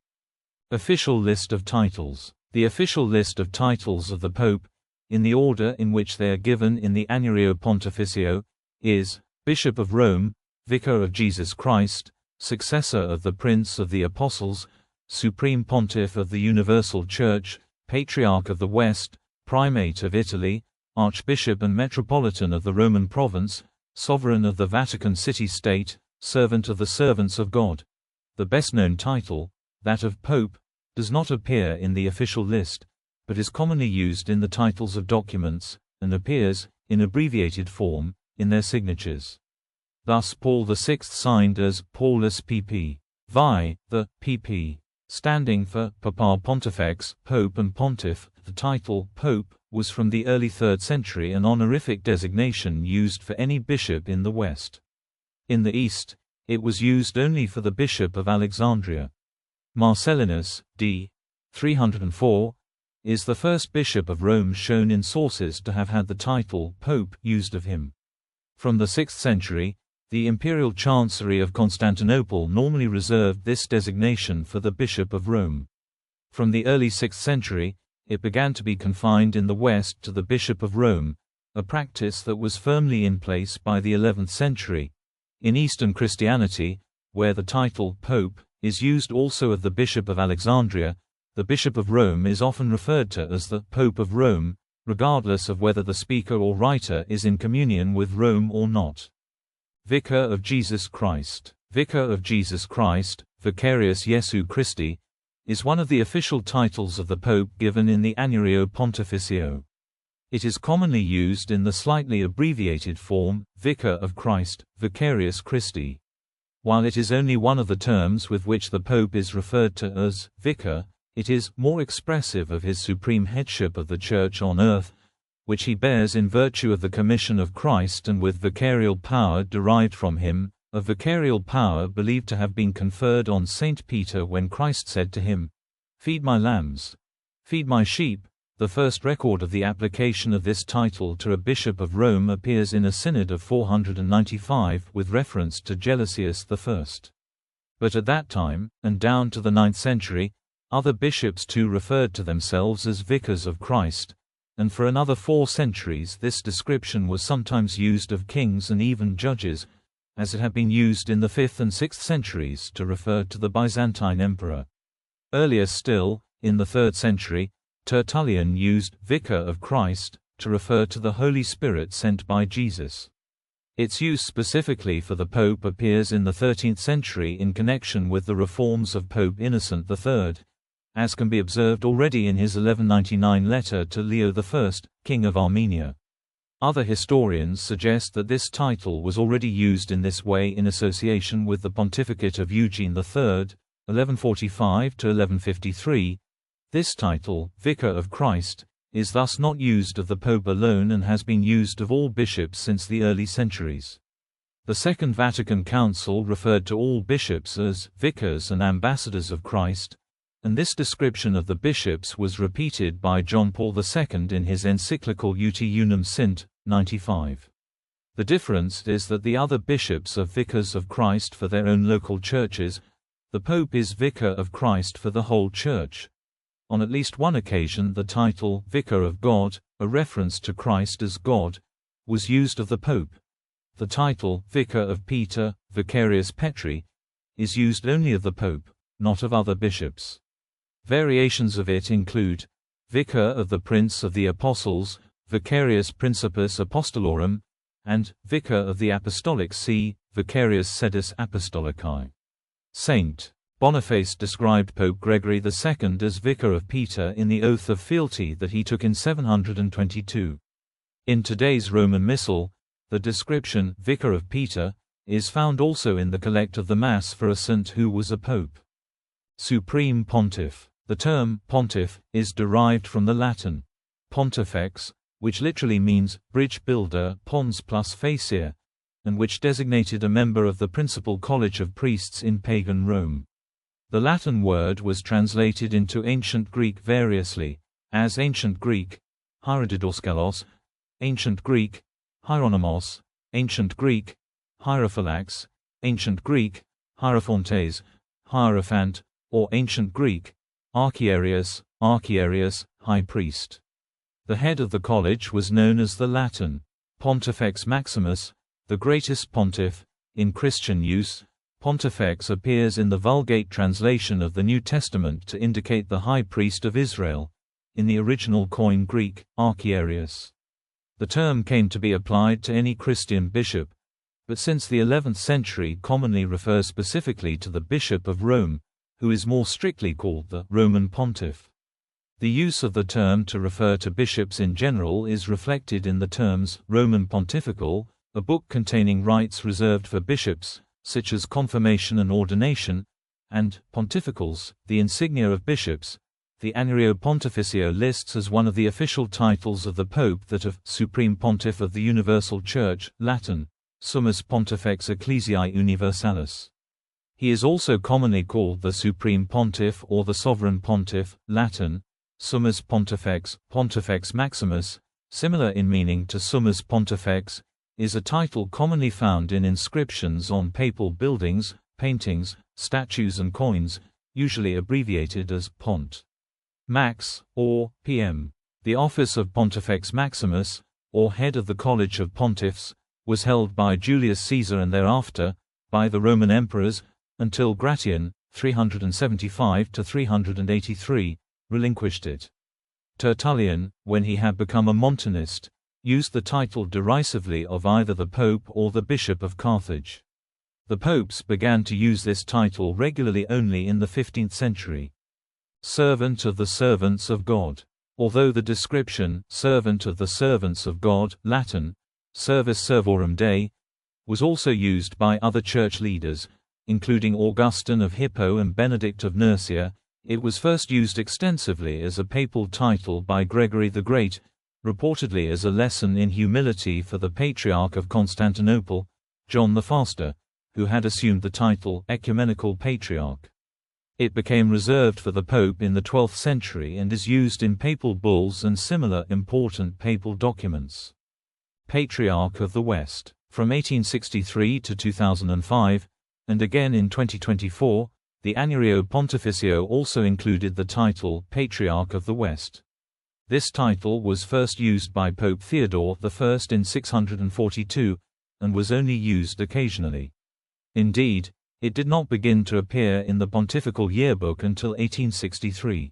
Official list of titles. The official list of titles of the Pope, in the order in which they are given in the Annuario Pontificio, is Bishop of Rome, Vicar of Jesus Christ, Successor of the Prince of the Apostles, Supreme Pontiff of the Universal Church, Patriarch of the West, Primate of Italy, Archbishop and Metropolitan of the Roman Province, Sovereign of the Vatican City-State, Servant of the Servants of God. The best-known title, that of Pope, does not appear in the official list, but is commonly used in the titles of documents, and appears, in abbreviated form, in their signatures. Thus Paul VI signed as Paulus pp. Vi, the pp. Standing for Papal Pontifex, Pope and Pontiff. The title Pope was from the early 3rd century an honorific designation used for any bishop in the West. In the East, it was used only for the Bishop of Alexandria. Marcellinus, d. 304, is the first bishop of Rome shown in sources to have had the title Pope used of him. From the 6th century, the imperial chancery of Constantinople normally reserved this designation for the Bishop of Rome. From the early 6th century, it began to be confined in the West to the Bishop of Rome, a practice that was firmly in place by the 11th century. In Eastern Christianity, where the title Pope is used also of the Bishop of Alexandria, the Bishop of Rome is often referred to as the Pope of Rome, regardless of whether the speaker or writer is in communion with Rome or not. Vicar of Jesus Christ. Vicar of Jesus Christ, Vicarius Jesu Christi, is one of the official titles of the Pope given in the Annuario Pontificio. It is commonly used in the slightly abbreviated form, Vicar of Christ, Vicarius Christi. While it is only one of the terms with which the Pope is referred to as Vicar, it is more expressive of his supreme headship of the Church on earth, which he bears in virtue of the commission of Christ and with vicarial power derived from him, a vicarial power believed to have been conferred on Saint Peter when Christ said to him, "Feed my lambs, feed my sheep." The first record of the application of this title to a bishop of Rome appears in a synod of 495 with reference to Gelasius I. But at that time, and down to the 9th century, other bishops too referred to themselves as vicars of Christ, and for another 4 centuries this description was sometimes used of kings and even judges, as it had been used in the 5th and 6th centuries to refer to the Byzantine emperor. Earlier still, in the 3rd century, Tertullian used Vicar of Christ to refer to the Holy Spirit sent by Jesus. Its use specifically for the Pope appears in the 13th century in connection with the reforms of Pope Innocent III, as can be observed already in his 1199 letter to Leo I, King of Armenia. Other historians suggest that this title was already used in this way in association with the pontificate of Eugene III, 1145 to 1153. This title, Vicar of Christ, is thus not used of the Pope alone and has been used of all bishops since the early centuries. The Second Vatican Council referred to all bishops as vicars and ambassadors of Christ, and this description of the bishops was repeated by John Paul II in his encyclical Ut Unum Sint, 95. The difference is that the other bishops are vicars of Christ for their own local churches, the Pope is Vicar of Christ for the whole Church. On at least one occasion the title, Vicar of God, a reference to Christ as God, was used of the Pope. The title, Vicar of Peter, Vicarius Petri, is used only of the Pope, not of other bishops. Variations of it include, Vicar of the Prince of the Apostles, Vicarius Principus Apostolorum, and Vicar of the Apostolic See, Vicarius Sedis Apostolicae. St. Boniface described Pope Gregory II as Vicar of Peter in the oath of fealty that he took in 722. In today's Roman Missal, the description, Vicar of Peter, is found also in the collect of the Mass for a saint who was a pope. Supreme Pontiff. The term pontiff is derived from the Latin pontifex, which literally means bridge builder, pons plus facier, and which designated a member of the principal college of priests in pagan Rome. The Latin word was translated into Ancient Greek variously, as Ancient Greek, hierodidoskalos, Ancient Greek, hieronymos, Ancient Greek, hierophylax, Ancient Greek, hierophontes, hierophant, or Ancient Greek, archierius, high priest. The head of the college was known as the Latin Pontifex Maximus, the greatest pontiff. In Christian use, Pontifex appears in the Vulgate translation of the New Testament to indicate the high priest of Israel. In the original Koine Greek, archierius. The term came to be applied to any Christian bishop, but since the 11th century commonly refers specifically to the Bishop of Rome, who is more strictly called the Roman Pontiff. The use of the term to refer to bishops in general is reflected in the terms Roman Pontifical, a book containing rites reserved for bishops, such as confirmation and ordination, and Pontificals, the insignia of bishops. The Annuario Pontificio lists as one of the official titles of the Pope that of Supreme Pontiff of the Universal Church, Latin, Summus Pontifex Ecclesiae Universalis. He is also commonly called the Supreme Pontiff or the Sovereign Pontiff, Latin, Summus Pontifex, Pontifex Maximus, similar in meaning to Summus Pontifex, is a title commonly found in inscriptions on papal buildings, paintings, statues and coins, usually abbreviated as Pont. Max, or PM. The office of Pontifex Maximus, or head of the College of Pontiffs, was held by Julius Caesar and thereafter, by the Roman emperors, until Gratian, 375 to 383, relinquished it. Tertullian, when he had become a Montanist, used the title derisively of either the Pope or the Bishop of Carthage. The popes began to use this title regularly only in the 15th century. Servant of the servants of God. Although the description, servant of the servants of God, Latin, servus servorum Dei, was also used by other church leaders, including Augustine of Hippo and Benedict of Nursia, it was first used extensively as a papal title by Gregory the Great, reportedly as a lesson in humility for the Patriarch of Constantinople, John the Faster, who had assumed the title Ecumenical Patriarch. It became reserved for the Pope in the 12th century and is used in papal bulls and similar important papal documents. Patriarch of the West. From 1863 to 2005, and again in 2024, the Annuario Pontificio also included the title Patriarch of the West. This title was first used by Pope Theodore I in 642, and was only used occasionally. Indeed, it did not begin to appear in the Pontifical Yearbook until 1863.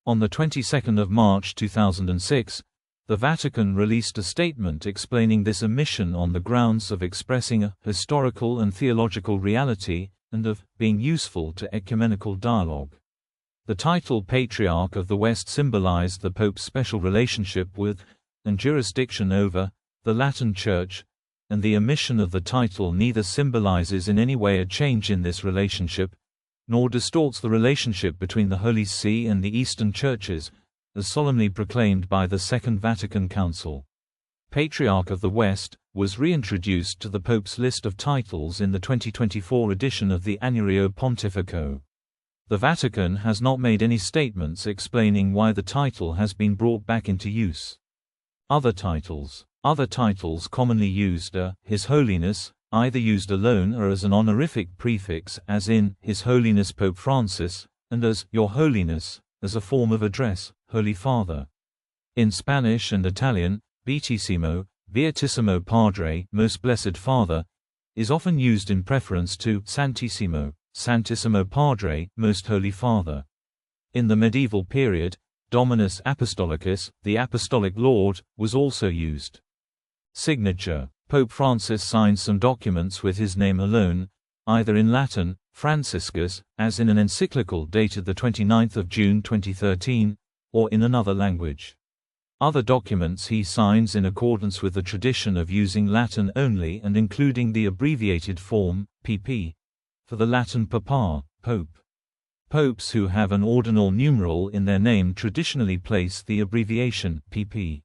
On the 22nd of March 2006, the Vatican released a statement explaining this omission on the grounds of expressing a historical and theological reality, and of being useful to ecumenical dialogue. The title Patriarch of the West symbolized the Pope's special relationship with, and jurisdiction over, the Latin Church, and the omission of the title neither symbolizes in any way a change in this relationship, nor distorts the relationship between the Holy See and the Eastern Churches, as solemnly proclaimed by the Second Vatican Council. Patriarch of the West was reintroduced to the Pope's list of titles in the 2024 edition of the Annuario Pontificio. The Vatican has not made any statements explaining why the title has been brought back into use. Other titles commonly used are His Holiness, either used alone or as an honorific prefix as in His Holiness Pope Francis, and as Your Holiness, as a form of address, Holy Father. In Spanish and Italian, Beatissimo, Beatissimo Padre, Most Blessed Father, is often used in preference to Santissimo, Santissimo Padre, Most Holy Father. In the medieval period, Dominus Apostolicus, the Apostolic Lord, was also used. Signature. Pope Francis signed some documents with his name alone, either in Latin, Franciscus, as in an encyclical dated 29 June 2013, or in another language. Other documents he signs in accordance with the tradition of using Latin only and including the abbreviated form, pp. For the Latin Papal, Pope. Popes who have an ordinal numeral in their name traditionally place the abbreviation, pp.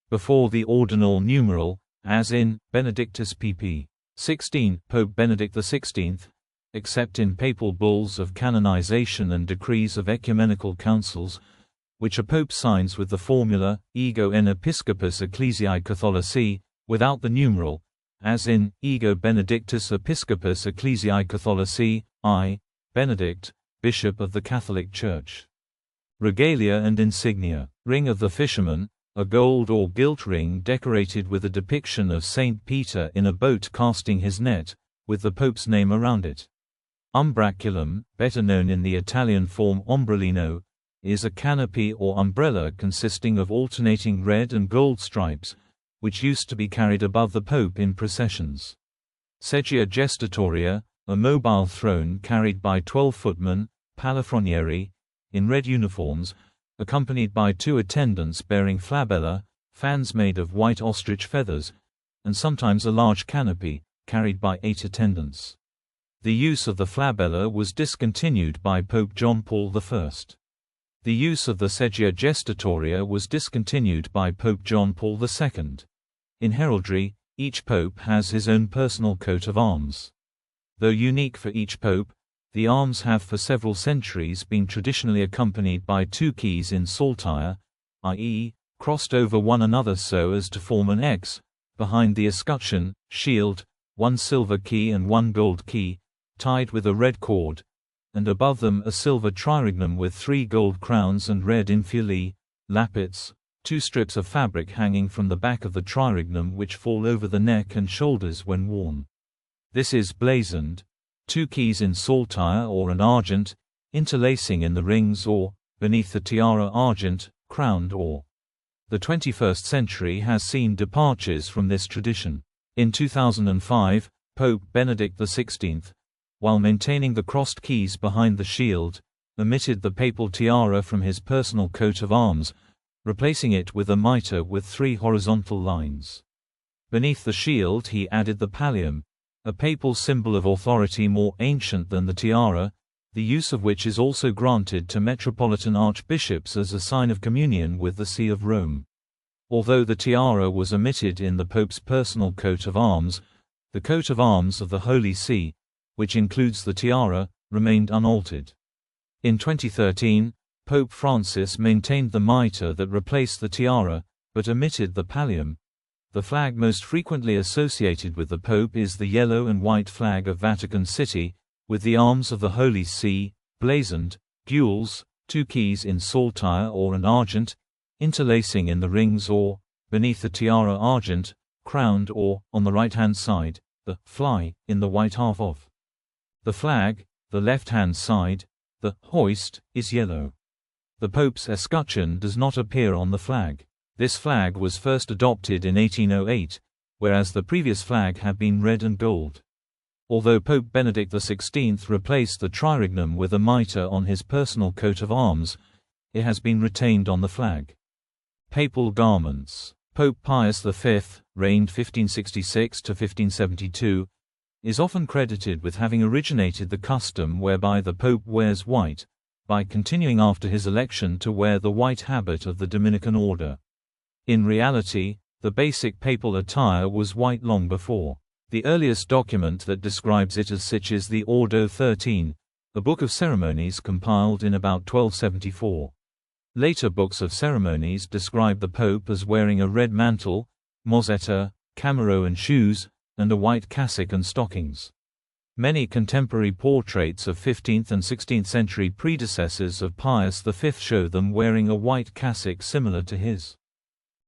Before the ordinal numeral, as in, Benedictus pp. 16, Pope Benedict XVI, except in papal bulls of canonization and decrees of ecumenical councils, which a pope signs with the formula, ego en episcopus ecclesiae catholici, without the numeral, as in, ego benedictus episcopus ecclesiae catholici, I, Benedict, Bishop of the Catholic Church. Regalia and insignia. Ring of the Fisherman, a gold or gilt ring decorated with a depiction of Saint Peter in a boat casting his net, with the Pope's name around it. Umbraculum, better known in the Italian form ombrellino, is a canopy or umbrella consisting of alternating red and gold stripes, which used to be carried above the Pope in processions. Sedia gestatoria, a mobile throne carried by 12 footmen, palafrenieri, in red uniforms, accompanied by 2 attendants bearing flabella, fans made of white ostrich feathers, and sometimes a large canopy, carried by 8 attendants. The use of the flabella was discontinued by Pope John Paul I. The use of the sedia gestatoria was discontinued by Pope John Paul II. In heraldry, each pope has his own personal coat of arms. Though unique for each pope, the arms have for several centuries been traditionally accompanied by 2 keys in saltire, i.e., crossed over one another so as to form an X, behind the escutcheon, shield, 1 silver key and 1 gold key, tied with a red cord, and above them a silver trirignum with 3 gold crowns and red infiali, lappets, 2 strips of fabric hanging from the back of the trirignum which fall over the neck and shoulders when worn. This is blazoned, 2 keys in saltire or an argent, interlacing in the rings or, beneath the tiara argent, crowned or. The 21st century has seen departures from this tradition. In 2005, Pope Benedict XVI, while maintaining the crossed keys behind the shield, omitted the papal tiara from his personal coat of arms, replacing it with a mitre with 3 horizontal lines. Beneath the shield he added the pallium, a papal symbol of authority more ancient than the tiara, the use of which is also granted to metropolitan archbishops as a sign of communion with the See of Rome. Although the tiara was omitted in the Pope's personal coat of arms, the coat of arms of the Holy See, which includes the tiara, remained unaltered. In 2013, Pope Francis maintained the mitre that replaced the tiara, but omitted the pallium. The flag most frequently associated with the Pope is the yellow and white flag of Vatican City, with the arms of the Holy See, blazoned, gules, 2 keys in saltire or an argent, interlacing in the rings or, beneath the tiara argent, crowned or, on the right-hand side, the fly, in the white half of the flag, the left-hand side, the hoist, is yellow. The Pope's escutcheon does not appear on the flag. This flag was first adopted in 1808, whereas the previous flag had been red and gold. Although Pope Benedict XVI replaced the trirignum with a mitre on his personal coat of arms, it has been retained on the flag. Papal garments. Pope Pius V, reigned 1566 to 1572, is often credited with having originated the custom whereby the Pope wears white, by continuing after his election to wear the white habit of the Dominican order. In reality, the basic papal attire was white long before. The earliest document that describes it as such is the Ordo 13, a book of ceremonies compiled in about 1274. Later books of ceremonies describe the Pope as wearing a red mantle, mozzetta, camero and shoes, and a white cassock and stockings. Many contemporary portraits of 15th and 16th century predecessors of Pius V show them wearing a white cassock similar to his.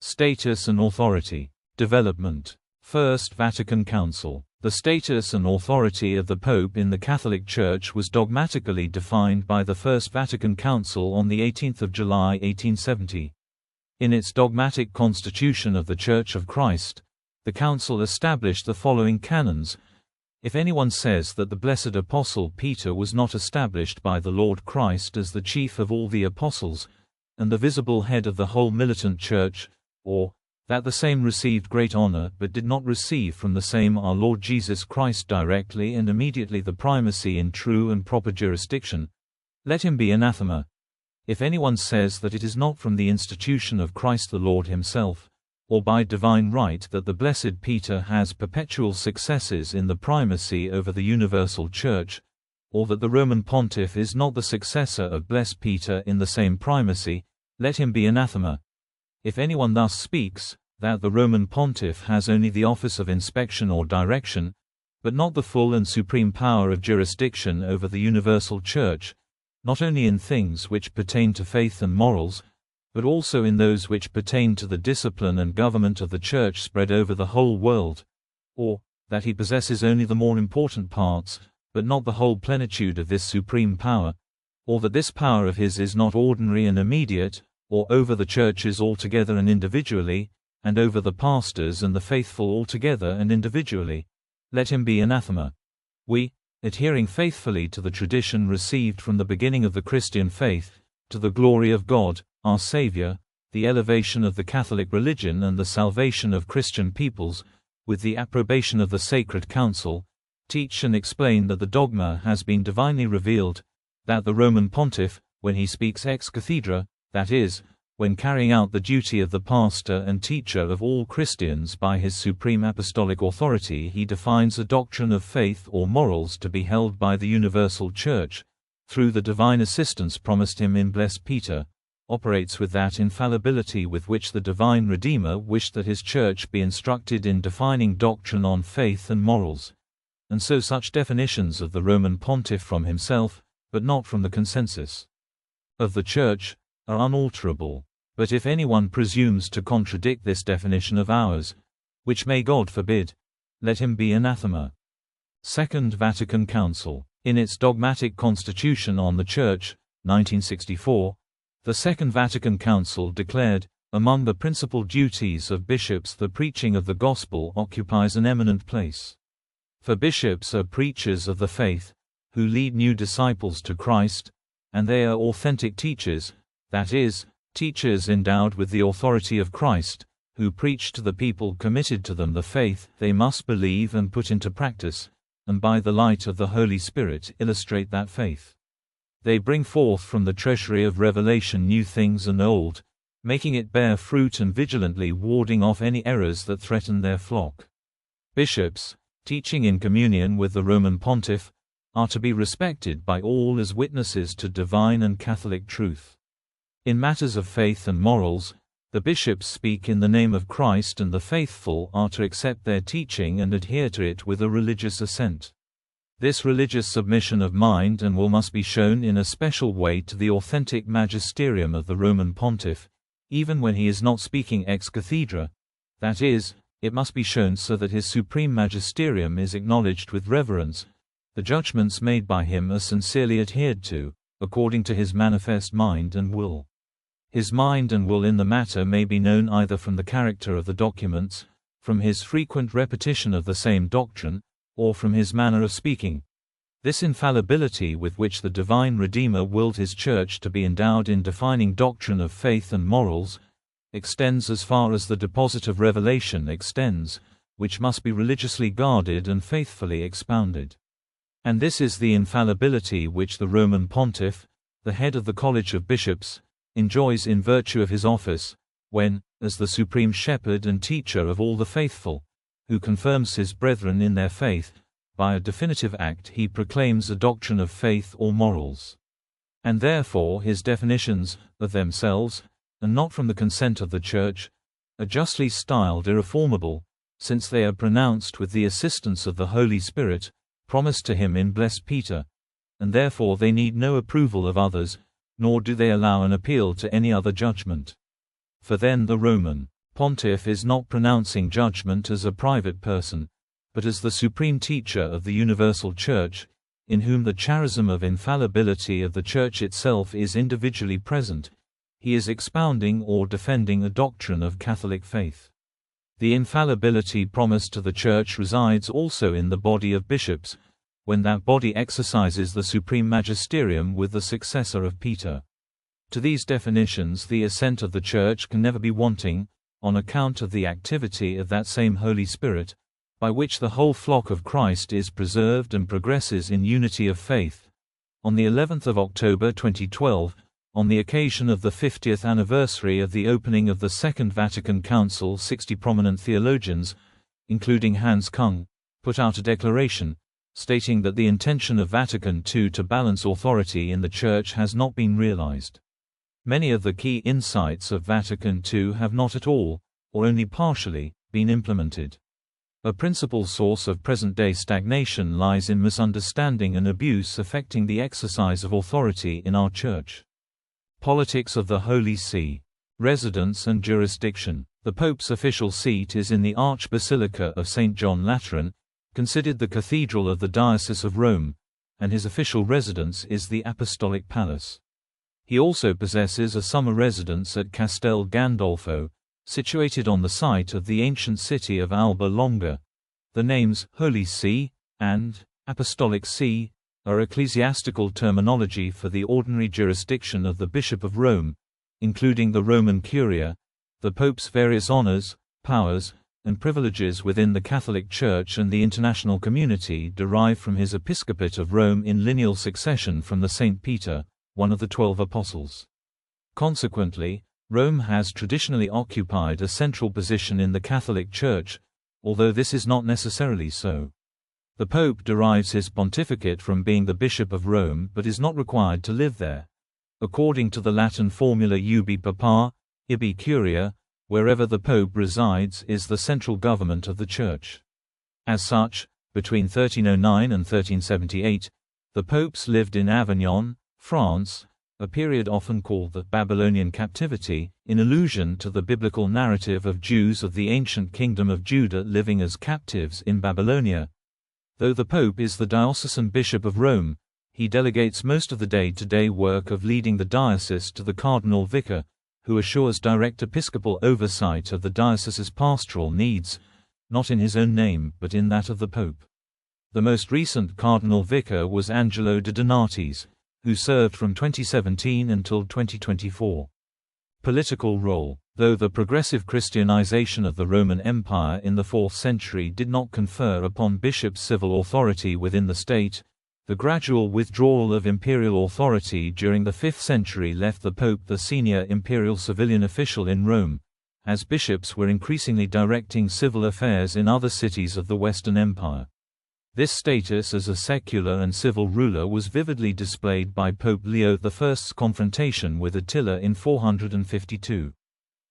Status and authority. Development. First Vatican Council. The status and authority of the Pope in the Catholic Church was dogmatically defined by the First Vatican Council on 18 July 1870. In its dogmatic constitution of the Church of Christ, the Council established the following canons. If anyone says that the blessed Apostle Peter was not established by the Lord Christ as the chief of all the apostles, and the visible head of the whole militant Church, or that the same received great honor but did not receive from the same our Lord Jesus Christ directly and immediately the primacy in true and proper jurisdiction, let him be anathema. If anyone says that it is not from the institution of Christ the Lord himself, or by divine right that the blessed Peter has perpetual successes in the primacy over the universal Church, or that the Roman pontiff is not the successor of blessed Peter in the same primacy, let him be anathema. If anyone thus speaks, that the Roman pontiff has only the office of inspection or direction, but not the full and supreme power of jurisdiction over the universal Church, not only in things which pertain to faith and morals, but also in those which pertain to the discipline and government of the Church spread over the whole world, or that he possesses only the more important parts, but not the whole plenitude of this supreme power, or that this power of his is not ordinary and immediate, or over the churches altogether and individually, and over the pastors and the faithful altogether and individually, let him be anathema. We, adhering faithfully to the tradition received from the beginning of the Christian faith, to the glory of God, our Savior, the elevation of the Catholic religion and the salvation of Christian peoples, with the approbation of the Sacred Council, teach and explain that the dogma has been divinely revealed, that the Roman pontiff, when he speaks ex cathedra, that is, when carrying out the duty of the pastor and teacher of all Christians by his supreme apostolic authority, he defines a doctrine of faith or morals to be held by the universal Church, through the divine assistance promised him in blessed Peter, operates with that infallibility with which the divine Redeemer wished that his Church be instructed in defining doctrine on faith and morals, and so such definitions of the Roman pontiff from himself, but not from the consensus of the Church, are unalterable. But if anyone presumes to contradict this definition of ours, which may God forbid, let him be anathema. Second Vatican Council. In its dogmatic constitution on the Church, 1964, the Second Vatican Council declared, among the principal duties of bishops the preaching of the gospel occupies an eminent place. For bishops are preachers of the faith, who lead new disciples to Christ, and they are authentic teachers, that is, teachers endowed with the authority of Christ, who preach to the people committed to them the faith they must believe and put into practice, and by the light of the Holy Spirit illustrate that faith. They bring forth from the treasury of revelation new things and old, making it bear fruit and vigilantly warding off any errors that threaten their flock. Bishops, teaching in communion with the Roman pontiff, are to be respected by all as witnesses to divine and Catholic truth. In matters of faith and morals, the bishops speak in the name of Christ, and the faithful are to accept their teaching and adhere to it with a religious assent. This religious submission of mind and will must be shown in a special way to the authentic magisterium of the Roman pontiff, even when he is not speaking ex cathedra, that is, it must be shown so that his supreme magisterium is acknowledged with reverence, the judgments made by him are sincerely adhered to, according to his manifest mind and will. His mind and will in the matter may be known either from the character of the documents, from his frequent repetition of the same doctrine, or from his manner of speaking. This infallibility with which the divine Redeemer willed his Church to be endowed in defining doctrine of faith and morals, extends as far as the deposit of revelation extends, which must be religiously guarded and faithfully expounded. And this is the infallibility which the Roman pontiff, the head of the College of Bishops, enjoys in virtue of his office, when, as the supreme shepherd and teacher of all the faithful, who confirms his brethren in their faith, by a definitive act he proclaims a doctrine of faith or morals. And therefore his definitions, of themselves, and not from the consent of the Church, are justly styled irreformable, since they are pronounced with the assistance of the Holy Spirit, promised to him in blessed Peter, and therefore they need no approval of others, nor do they allow an appeal to any other judgment. For then the Roman pontiff is not pronouncing judgment as a private person, but as the supreme teacher of the universal Church, in whom the charism of infallibility of the Church itself is individually present. He is expounding or defending a doctrine of Catholic faith. The infallibility promised to the Church resides also in the body of bishops, when that body exercises the supreme magisterium with the successor of Peter. To these definitions the assent of the Church can never be wanting, on account of the activity of that same Holy Spirit, by which the whole flock of Christ is preserved and progresses in unity of faith. On the 11th of October 2012, on the occasion of the 50th anniversary of the opening of the Second Vatican Council, 60 prominent theologians, including Hans Kung, put out a declaration, stating that the intention of Vatican II to balance authority in the Church has not been realized. Many of the key insights of Vatican II have not at all, or only partially, been implemented. A principal source of present-day stagnation lies in misunderstanding and abuse affecting the exercise of authority in our Church. Politics of the Holy See. Residence and jurisdiction. The Pope's official seat is in the Archbasilica of St. John Lateran, considered the cathedral of the Diocese of Rome, and his official residence is the Apostolic Palace. He also possesses a summer residence at Castel Gandolfo, situated on the site of the ancient city of Alba Longa. The names Holy See and Apostolic See are ecclesiastical terminology for the ordinary jurisdiction of the Bishop of Rome, including the Roman Curia, the Pope's various honors, powers, and privileges within the Catholic Church and the international community derived from his episcopate of Rome in lineal succession from the Saint Peter, one of the 12 apostles. Consequently, Rome has traditionally occupied a central position in the Catholic Church, although this is not necessarily so. The Pope derives his pontificate from being the Bishop of Rome but is not required to live there. According to the Latin formula ubi papa, ibi curia, wherever the Pope resides is the central government of the Church. As such, between 1309 and 1378, the popes lived in Avignon, France, a period often called the Babylonian captivity, in allusion to the biblical narrative of Jews of the ancient kingdom of Judah living as captives in Babylonia. Though the Pope is the diocesan bishop of Rome, he delegates most of the day-to-day work of leading the diocese to the cardinal vicar, who assures direct episcopal oversight of the diocese's pastoral needs, not in his own name but in that of the Pope. The most recent cardinal vicar was Angelo de Donatis, who served from 2017 until 2024. Political role. Though the progressive Christianization of the Roman Empire in the 4th century did not confer upon bishops civil authority within the state, the gradual withdrawal of imperial authority during the 5th century left the Pope the senior imperial civilian official in Rome, as bishops were increasingly directing civil affairs in other cities of the Western Empire. This status as a secular and civil ruler was vividly displayed by Pope Leo I's confrontation with Attila in 452.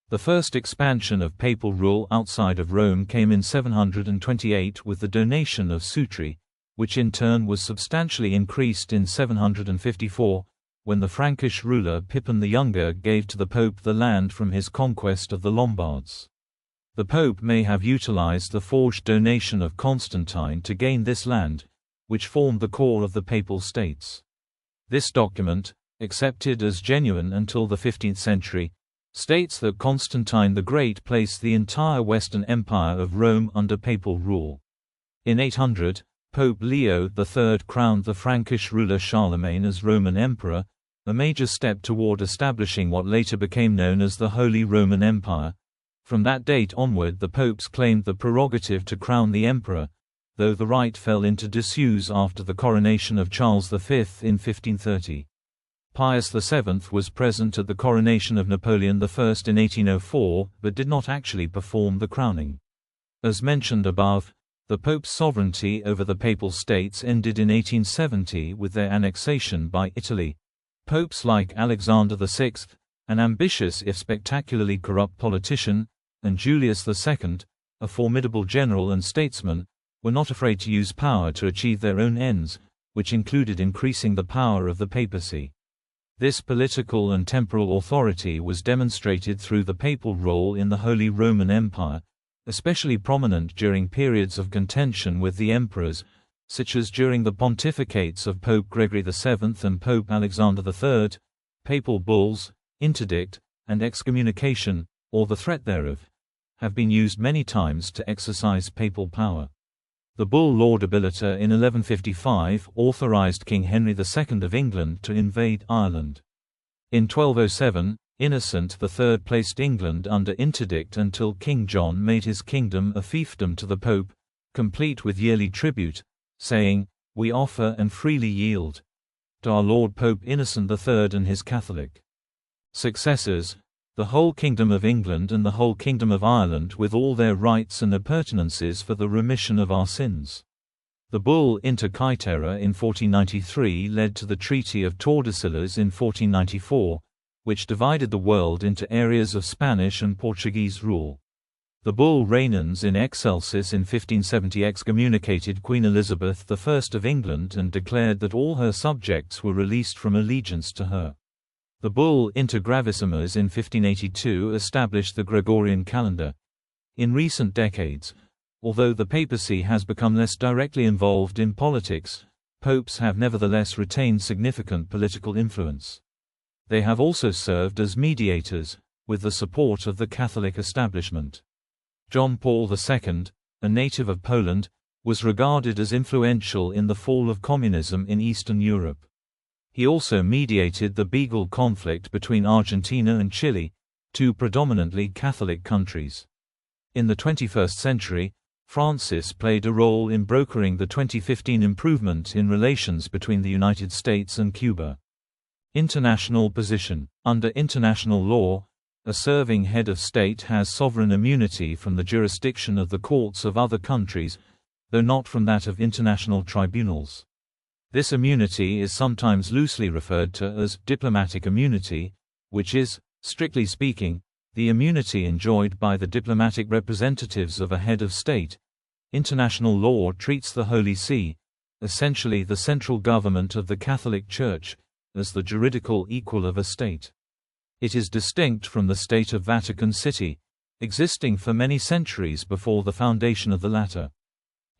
The first expansion of papal rule outside of Rome came in 728 with the donation of Sutri, which in turn was substantially increased in 754, when the Frankish ruler Pippin the Younger gave to the Pope the land from his conquest of the Lombards. The Pope may have utilized the forged donation of Constantine to gain this land, which formed the core of the Papal States. This document, accepted as genuine until the 15th century, states that Constantine the Great placed the entire Western Empire of Rome under papal rule. In 800, Pope Leo III crowned the Frankish ruler Charlemagne as Roman Emperor, a major step toward establishing what later became known as the Holy Roman Empire. From that date onward the popes claimed the prerogative to crown the emperor, though the right fell into disuse after the coronation of Charles V in 1530. Pius VII was present at the coronation of Napoleon I in 1804, but did not actually perform the crowning. As mentioned above, the Pope's sovereignty over the Papal States ended in 1870 with their annexation by Italy. Popes like Alexander VI, an ambitious if spectacularly corrupt politician, and Julius II, a formidable general and statesman, were not afraid to use power to achieve their own ends, which included increasing the power of the papacy. This political and temporal authority was demonstrated through the papal role in the Holy Roman Empire, especially prominent during periods of contention with the emperors, such as during the pontificates of Pope Gregory VII and Pope Alexander III. Papal bulls, interdict, and excommunication, or the threat thereof, have been used many times to exercise papal power. The bull Laudabiliter in 1155 authorized King Henry II of England to invade Ireland. In 1207, Innocent III placed England under interdict until King John made his kingdom a fiefdom to the Pope, complete with yearly tribute, saying, "We offer and freely yield" to our Lord Pope Innocent III and his Catholic successors, the whole Kingdom of England and the whole Kingdom of Ireland with all their rights and appurtenances for the remission of our sins. The bull Inter Caetera in 1493 led to the Treaty of Tordesillas in 1494, which divided the world into areas of Spanish and Portuguese rule. The bull Reynans in Excelsis in 1570 excommunicated Queen Elizabeth I of England and declared that all her subjects were released from allegiance to her. The bull Inter Gravissimas in 1582 established the Gregorian calendar. In recent decades, although the papacy has become less directly involved in politics, popes have nevertheless retained significant political influence. They have also served as mediators, with the support of the Catholic establishment. John Paul II, a native of Poland, was regarded as influential in the fall of communism in Eastern Europe. He also mediated the Beagle conflict between Argentina and Chile, two predominantly Catholic countries. In the 21st century, Francis played a role in brokering the 2015 improvement in relations between the United States and Cuba. International position. Under international law, a serving head of state has sovereign immunity from the jurisdiction of the courts of other countries, though not from that of international tribunals. This immunity is sometimes loosely referred to as diplomatic immunity, which is, strictly speaking, the immunity enjoyed by the diplomatic representatives of a head of state. International law treats the Holy See, essentially the central government of the Catholic Church, as the juridical equal of a state. It is distinct from the State of Vatican City, existing for many centuries before the foundation of the latter.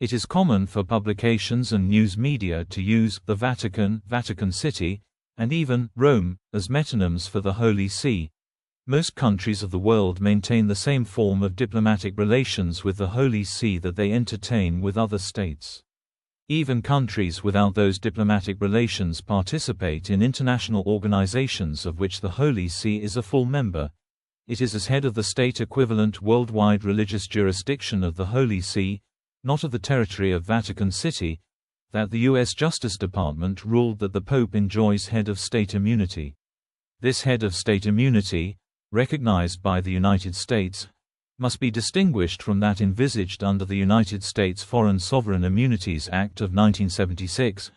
It is common for publications and news media to use the Vatican, Vatican City, and even Rome as metonyms for the Holy See. Most countries of the world maintain the same form of diplomatic relations with the Holy See that they entertain with other states. Even countries without those diplomatic relations participate in international organizations of which the Holy See is a full member, It is as head of the state-equivalent worldwide religious jurisdiction of the Holy See, not of the territory of Vatican City, that the U.S. Justice Department ruled that the Pope enjoys head of state immunity. This head of state immunity, recognized by the United States, must be distinguished from that envisaged under the United States Foreign Sovereign Immunities Act of 1976,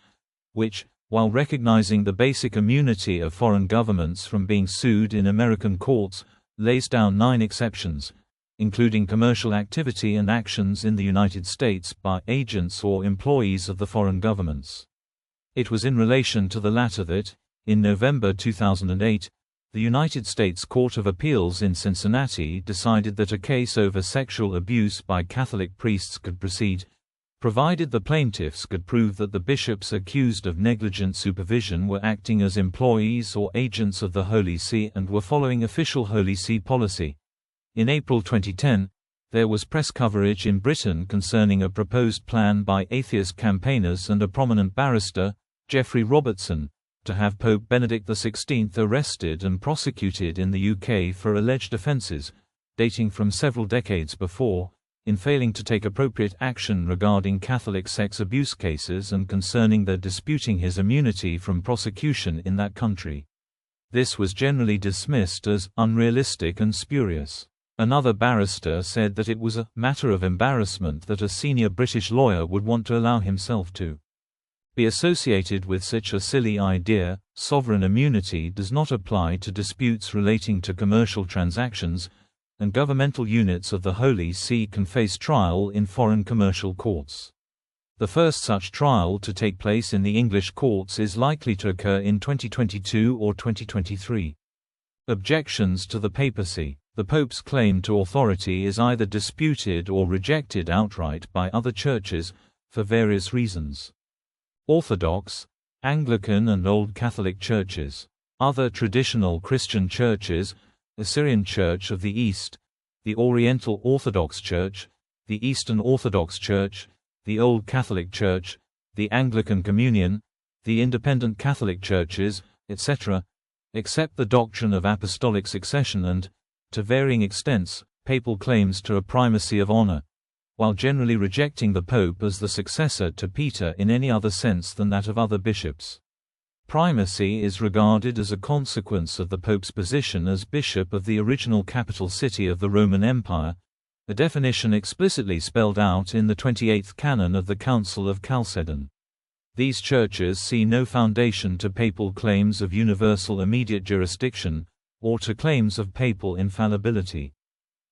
which, while recognizing the basic immunity of foreign governments from being sued in American courts, lays down 9 exceptions, including commercial activity and actions in the United States by agents or employees of the foreign governments. It was in relation to the latter that, in November 2008, the United States Court of Appeals in Cincinnati decided that a case over sexual abuse by Catholic priests could proceed, provided the plaintiffs could prove that the bishops accused of negligent supervision were acting as employees or agents of the Holy See and were following official Holy See policy. In April 2010, there was press coverage in Britain concerning a proposed plan by atheist campaigners and a prominent barrister, Geoffrey Robertson, to have Pope Benedict XVI arrested and prosecuted in the UK for alleged offences, dating from several decades before, in failing to take appropriate action regarding Catholic sex abuse cases and concerning their disputing his immunity from prosecution in that country. This was generally dismissed as unrealistic and spurious. Another barrister said that it was a matter of embarrassment that a senior British lawyer would want to allow himself to be associated with such a silly idea. Sovereign immunity does not apply to disputes relating to commercial transactions, and governmental units of the Holy See can face trial in foreign commercial courts. The first such trial to take place in the English courts is likely to occur in 2022 or 2023. Objections to the papacy. The Pope's claim to authority is either disputed or rejected outright by other churches, for various reasons. Orthodox, Anglican and Old Catholic churches. Other traditional Christian churches, Assyrian Church of the East, the Oriental Orthodox Church, the Eastern Orthodox Church, the Old Catholic Church, the Anglican Communion, the Independent Catholic Churches, etc., accept the doctrine of apostolic succession and, to varying extents, papal claims to a primacy of honor, while generally rejecting the Pope as the successor to Peter in any other sense than that of other bishops. Primacy is regarded as a consequence of the Pope's position as bishop of the original capital city of the Roman Empire, a definition explicitly spelled out in the 28th canon of the Council of Chalcedon. These churches see no foundation to papal claims of universal immediate jurisdiction, or to claims of papal infallibility.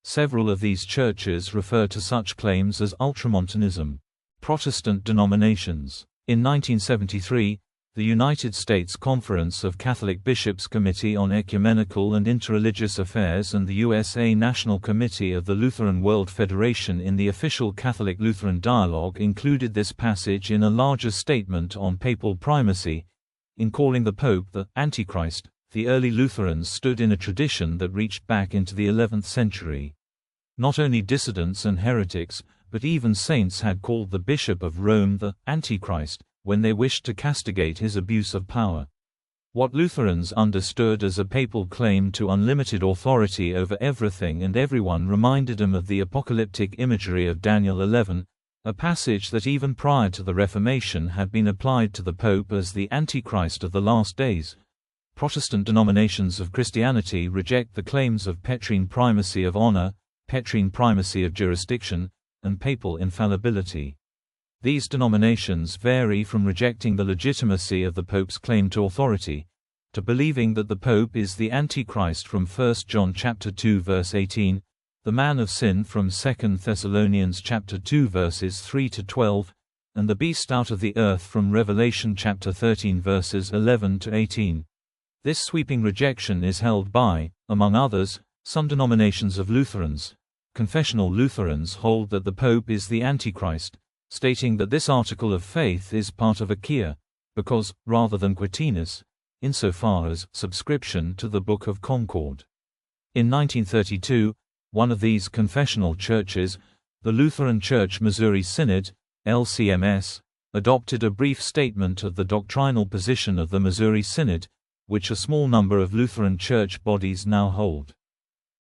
Several of these churches refer to such claims as ultramontanism. Protestant denominations. In 1973, the United States Conference of Catholic Bishops Committee on Ecumenical and Interreligious Affairs and the USA National Committee of the Lutheran World Federation in the official Catholic Lutheran Dialogue included this passage in a larger statement on papal primacy. In calling the Pope the Antichrist, the early Lutherans stood in a tradition that reached back into the 11th century. Not only dissidents and heretics, but even saints had called the Bishop of Rome the Antichrist, when they wished to castigate his abuse of power. What Lutherans understood as a papal claim to unlimited authority over everything and everyone reminded them of the apocalyptic imagery of Daniel 11, a passage that even prior to the Reformation had been applied to the Pope as the Antichrist of the last days. Protestant denominations of Christianity reject the claims of Petrine primacy of honor, Petrine primacy of jurisdiction, and papal infallibility. These denominations vary from rejecting the legitimacy of the Pope's claim to authority, to believing that the Pope is the Antichrist from 1 John chapter 2 verse 18, the man of sin from 2 Thessalonians chapter 2 verses 3 to 12, and the beast out of the earth from Revelation chapter 13 verses 11 to 18. This sweeping rejection is held by, among others, some denominations of Lutherans. Confessional Lutherans hold that the Pope is the Antichrist, stating that this article of faith is part of Achaia, because, rather than Quitinus, insofar as subscription to the Book of Concord. In 1932, one of these confessional churches, the Lutheran Church Missouri Synod, LCMS, adopted a brief statement of the doctrinal position of the Missouri Synod, which a small number of Lutheran church bodies now hold.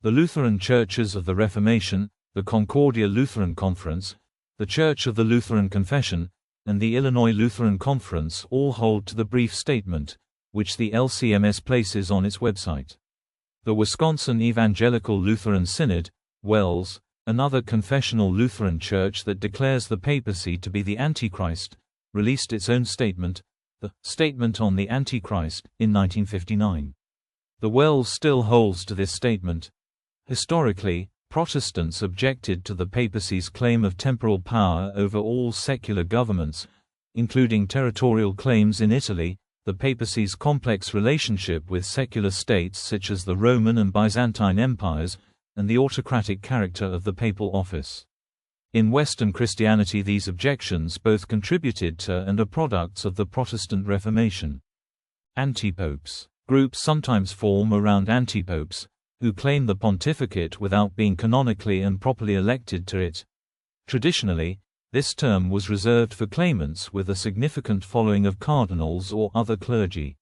The Lutheran Churches of the Reformation, the Concordia Lutheran Conference, the Church of the Lutheran Confession, and the Illinois Lutheran Conference all hold to the brief statement, which the LCMS places on its website. The Wisconsin Evangelical Lutheran Synod, WELS, another confessional Lutheran church that declares the papacy to be the Antichrist, released its own statement, the Statement on the Antichrist, in 1959. The WELS still holds to this statement. Historically, Protestants objected to the papacy's claim of temporal power over all secular governments, including territorial claims in Italy, the papacy's complex relationship with secular states such as the Roman and Byzantine empires, and the autocratic character of the papal office. In Western Christianity, these objections both contributed to and are products of the Protestant Reformation. Antipopes. Groups sometimes form around antipopes, who claim the pontificate without being canonically and properly elected to it. Traditionally, this term was reserved for claimants with a significant following of cardinals or other clergy.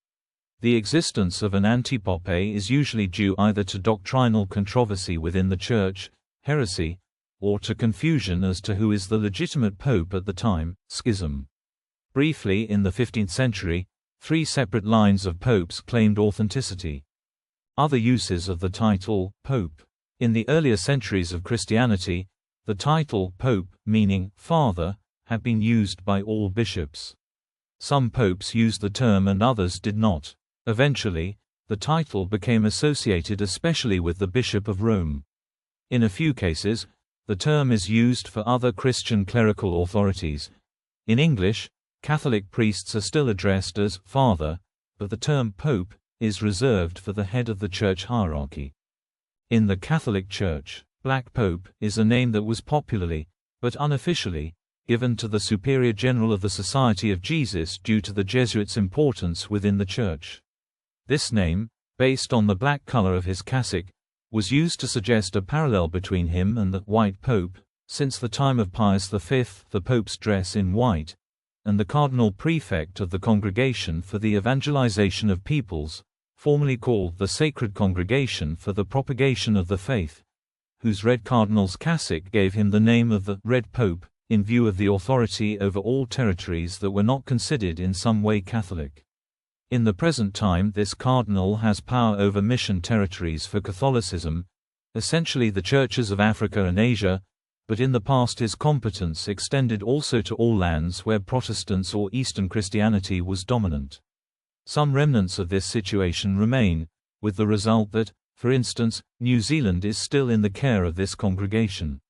The existence of an antipope is usually due either to doctrinal controversy within the Church, heresy, or to confusion as to who is the legitimate pope at the time, schism. Briefly, in the 15th century, 3 separate lines of popes claimed authenticity. Other uses of the title, Pope. In the earlier centuries of Christianity, the title Pope, meaning Father, had been used by all bishops. Some popes used the term and others did not. Eventually, the title became associated especially with the Bishop of Rome. In a few cases, the term is used for other Christian clerical authorities. In English, Catholic priests are still addressed as Father, but the term Pope is reserved for the head of the church hierarchy. In the Catholic Church, Black Pope is a name that was popularly, but unofficially, given to the Superior General of the Society of Jesus due to the Jesuits' importance within the Church. This name, based on the black color of his cassock, was used to suggest a parallel between him and the White Pope. Since the time of Pius V, the Pope's dress in white, and the Cardinal Prefect of the Congregation for the Evangelization of Peoples, formerly called the Sacred Congregation for the Propagation of the Faith, whose red cardinal's cassock gave him the name of the Red Pope, in view of the authority over all territories that were not considered in some way Catholic. In the present time, this cardinal has power over mission territories for Catholicism, essentially the churches of Africa and Asia, but in the past his competence extended also to all lands where Protestants or Eastern Christianity was dominant. Some remnants of this situation remain, with the result that, for instance, New Zealand is still in the care of this congregation.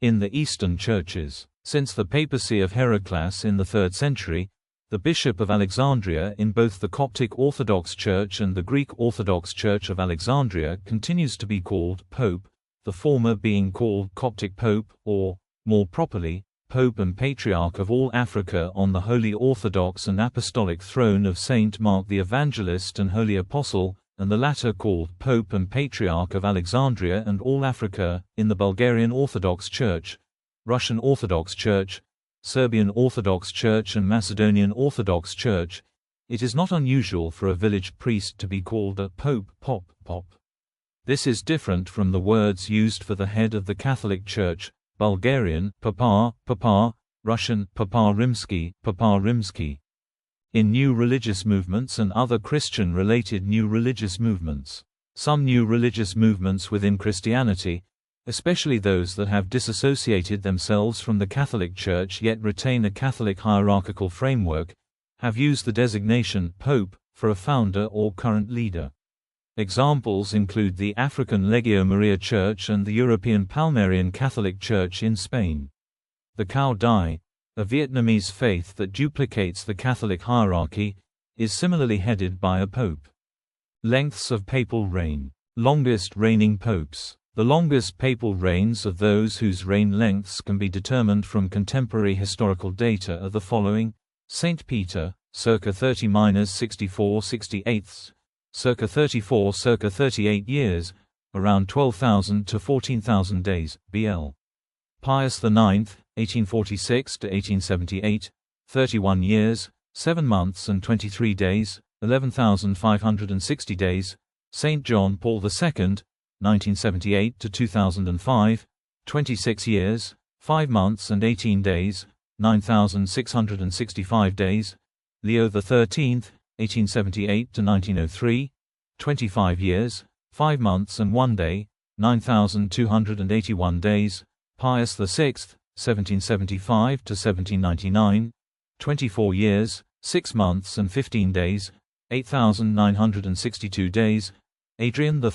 In the Eastern churches, since the papacy of Heraclius in the 3rd century, the Bishop of Alexandria in both the Coptic Orthodox Church and the Greek Orthodox Church of Alexandria continues to be called Pope, the former being called Coptic Pope, or, more properly, Pope and Patriarch of all Africa on the Holy Orthodox and Apostolic throne of Saint Mark the Evangelist and Holy Apostle, and the latter called Pope and Patriarch of Alexandria and all Africa, in the Bulgarian Orthodox Church, Russian Orthodox Church, Serbian Orthodox Church and Macedonian Orthodox Church. It is not unusual for a village priest to be called a Pope, Pop. This is different from the words used for the head of the Catholic Church, Bulgarian, Papa, Russian, Papa Rimsky. In new religious movements and other Christian-related new religious movements. Some new religious movements within Christianity, especially those that have disassociated themselves from the Catholic Church yet retain a Catholic hierarchical framework, have used the designation Pope for a founder or current leader. Examples include the African Legio Maria Church and the European Palmarian Catholic Church in Spain. The Cao Dai, a Vietnamese faith that duplicates the Catholic hierarchy, is similarly headed by a pope. Lengths of papal reign. Longest reigning popes. The longest papal reigns of those whose reign lengths can be determined from contemporary historical data are the following: Saint Peter, circa 30–64–68, circa 34 circa 38 years, around 12,000 to 14,000 days, BL. Pius IX, 1846–1878, 31 years, 7 months and 23 days, 11,560 days. Saint John Paul II, 1978 to 2005, 26 years, 5 months and 18 days, 9,665 days. Leo XIII, 1878 to 1903, 25 years, 5 months and 1 day, 9,281 days. Pius VI, 1775 to 1799, 24 years, 6 months and 15 days, 8,962 days. Adrian I,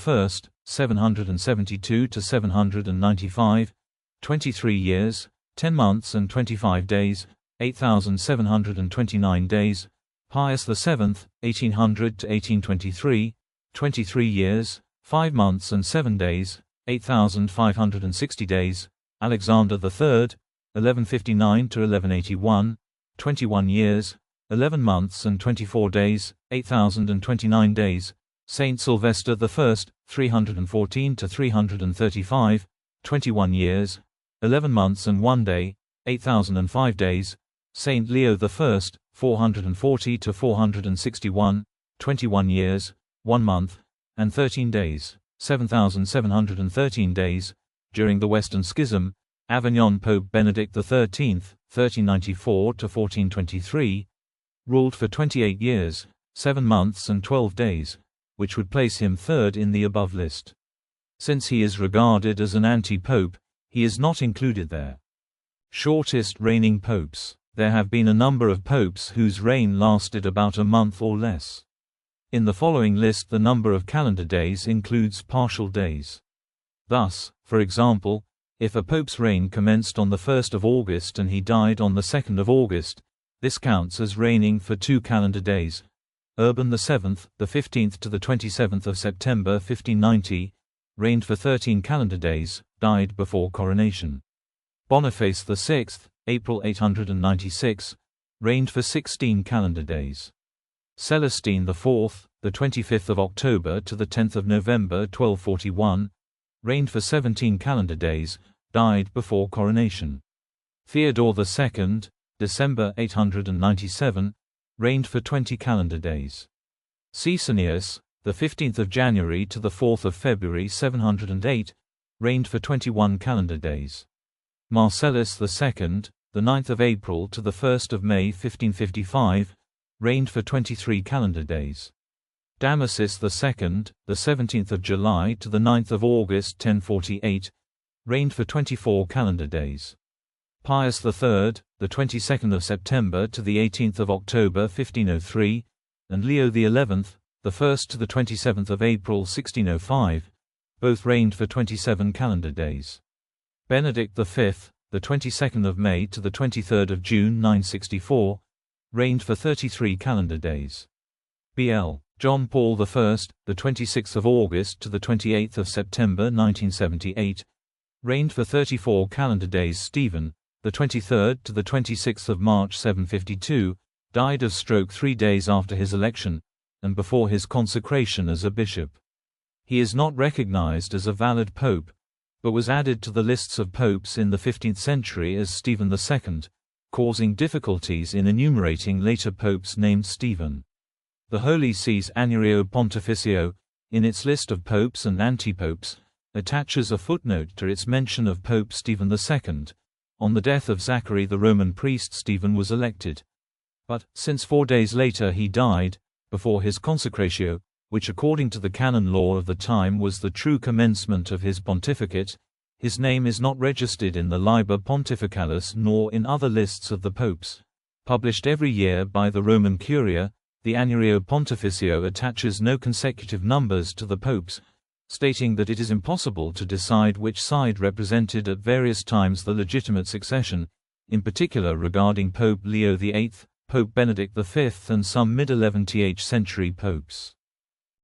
772 to 795, 23 years, 10 months and 25 days, 8,729 days. Pius VII, 1800 to 1823, 23 years, 5 months and 7 days, 8,560 days. Alexander III, 1159 to 1181, 21 years, 11 months and 24 days, 8,029 days. Saint Sylvester I, 314 to 335, 21 years, 11 months and 1 day, 8,005 days. Saint Leo I, 440 to 461, 21 years, 1 month, and 13 days, 7,713 days. During the Western Schism, Avignon Pope Benedict XIII, 1394 to 1423, ruled for 28 years, 7 months and 12 days, which would place him third in the above list. Since he is regarded as an anti-pope, he is not included there. Shortest reigning popes. There have been a number of popes whose reign lasted about a month or less. In the following list, the number of calendar days includes partial days. Thus, for example, if a pope's reign commenced on the 1st of August and he died on the 2nd of August, this counts as reigning for 2 calendar days. Urban VII, the 15th to the 27th of September 1590, reigned for 13 calendar days, died before coronation. Boniface VI, April 896, reigned for 16 calendar days. Celestine IV, the 25th of October to the 10th of November 1241, reigned for 17 calendar days, died before coronation. Theodore II, December 897, reigned for 20 calendar days. Caecilius, the 15th of January to the 4th of February 708, reigned for 21 calendar days. Marcellus II, the 9th of April to the 1st of May 1555, reigned for 23 calendar days. Damasus II, the 17th of July to the 9th of August 1048, reigned for 24 calendar days. Pius III, the 22nd of September to the 18th of October 1503, and Leo XI, the 1st to the 27th of April 1605, both reigned for 27 calendar days. Benedict V, the 22nd of May to the 23rd of June 964, reigned for 33 calendar days. BL. John Paul I, the 26th of August to the 28th of September 1978, reigned for 34 calendar days. Stephen, the 23rd to the 26th of March 752, died of stroke 3 days after his election, and before his consecration as a bishop. He is not recognized as a valid pope, but was added to the lists of popes in the 15th century as Stephen II, causing difficulties in enumerating later popes named Stephen. The Holy See's Annuario Pontificio, in its list of popes and antipopes, attaches a footnote to its mention of Pope Stephen II. On the death of Zachary the Roman priest, Stephen was elected. But, since 4 days later he died, before his consecratio, which according to the canon law of the time was the true commencement of his pontificate, his name is not registered in the Liber Pontificalis nor in other lists of the popes. Published every year by the Roman Curia, the Annuario Pontificio attaches no consecutive numbers to the popes, stating that it is impossible to decide which side represented at various times the legitimate succession, in particular regarding Pope Leo VIII, Pope Benedict V and some mid-11th century popes.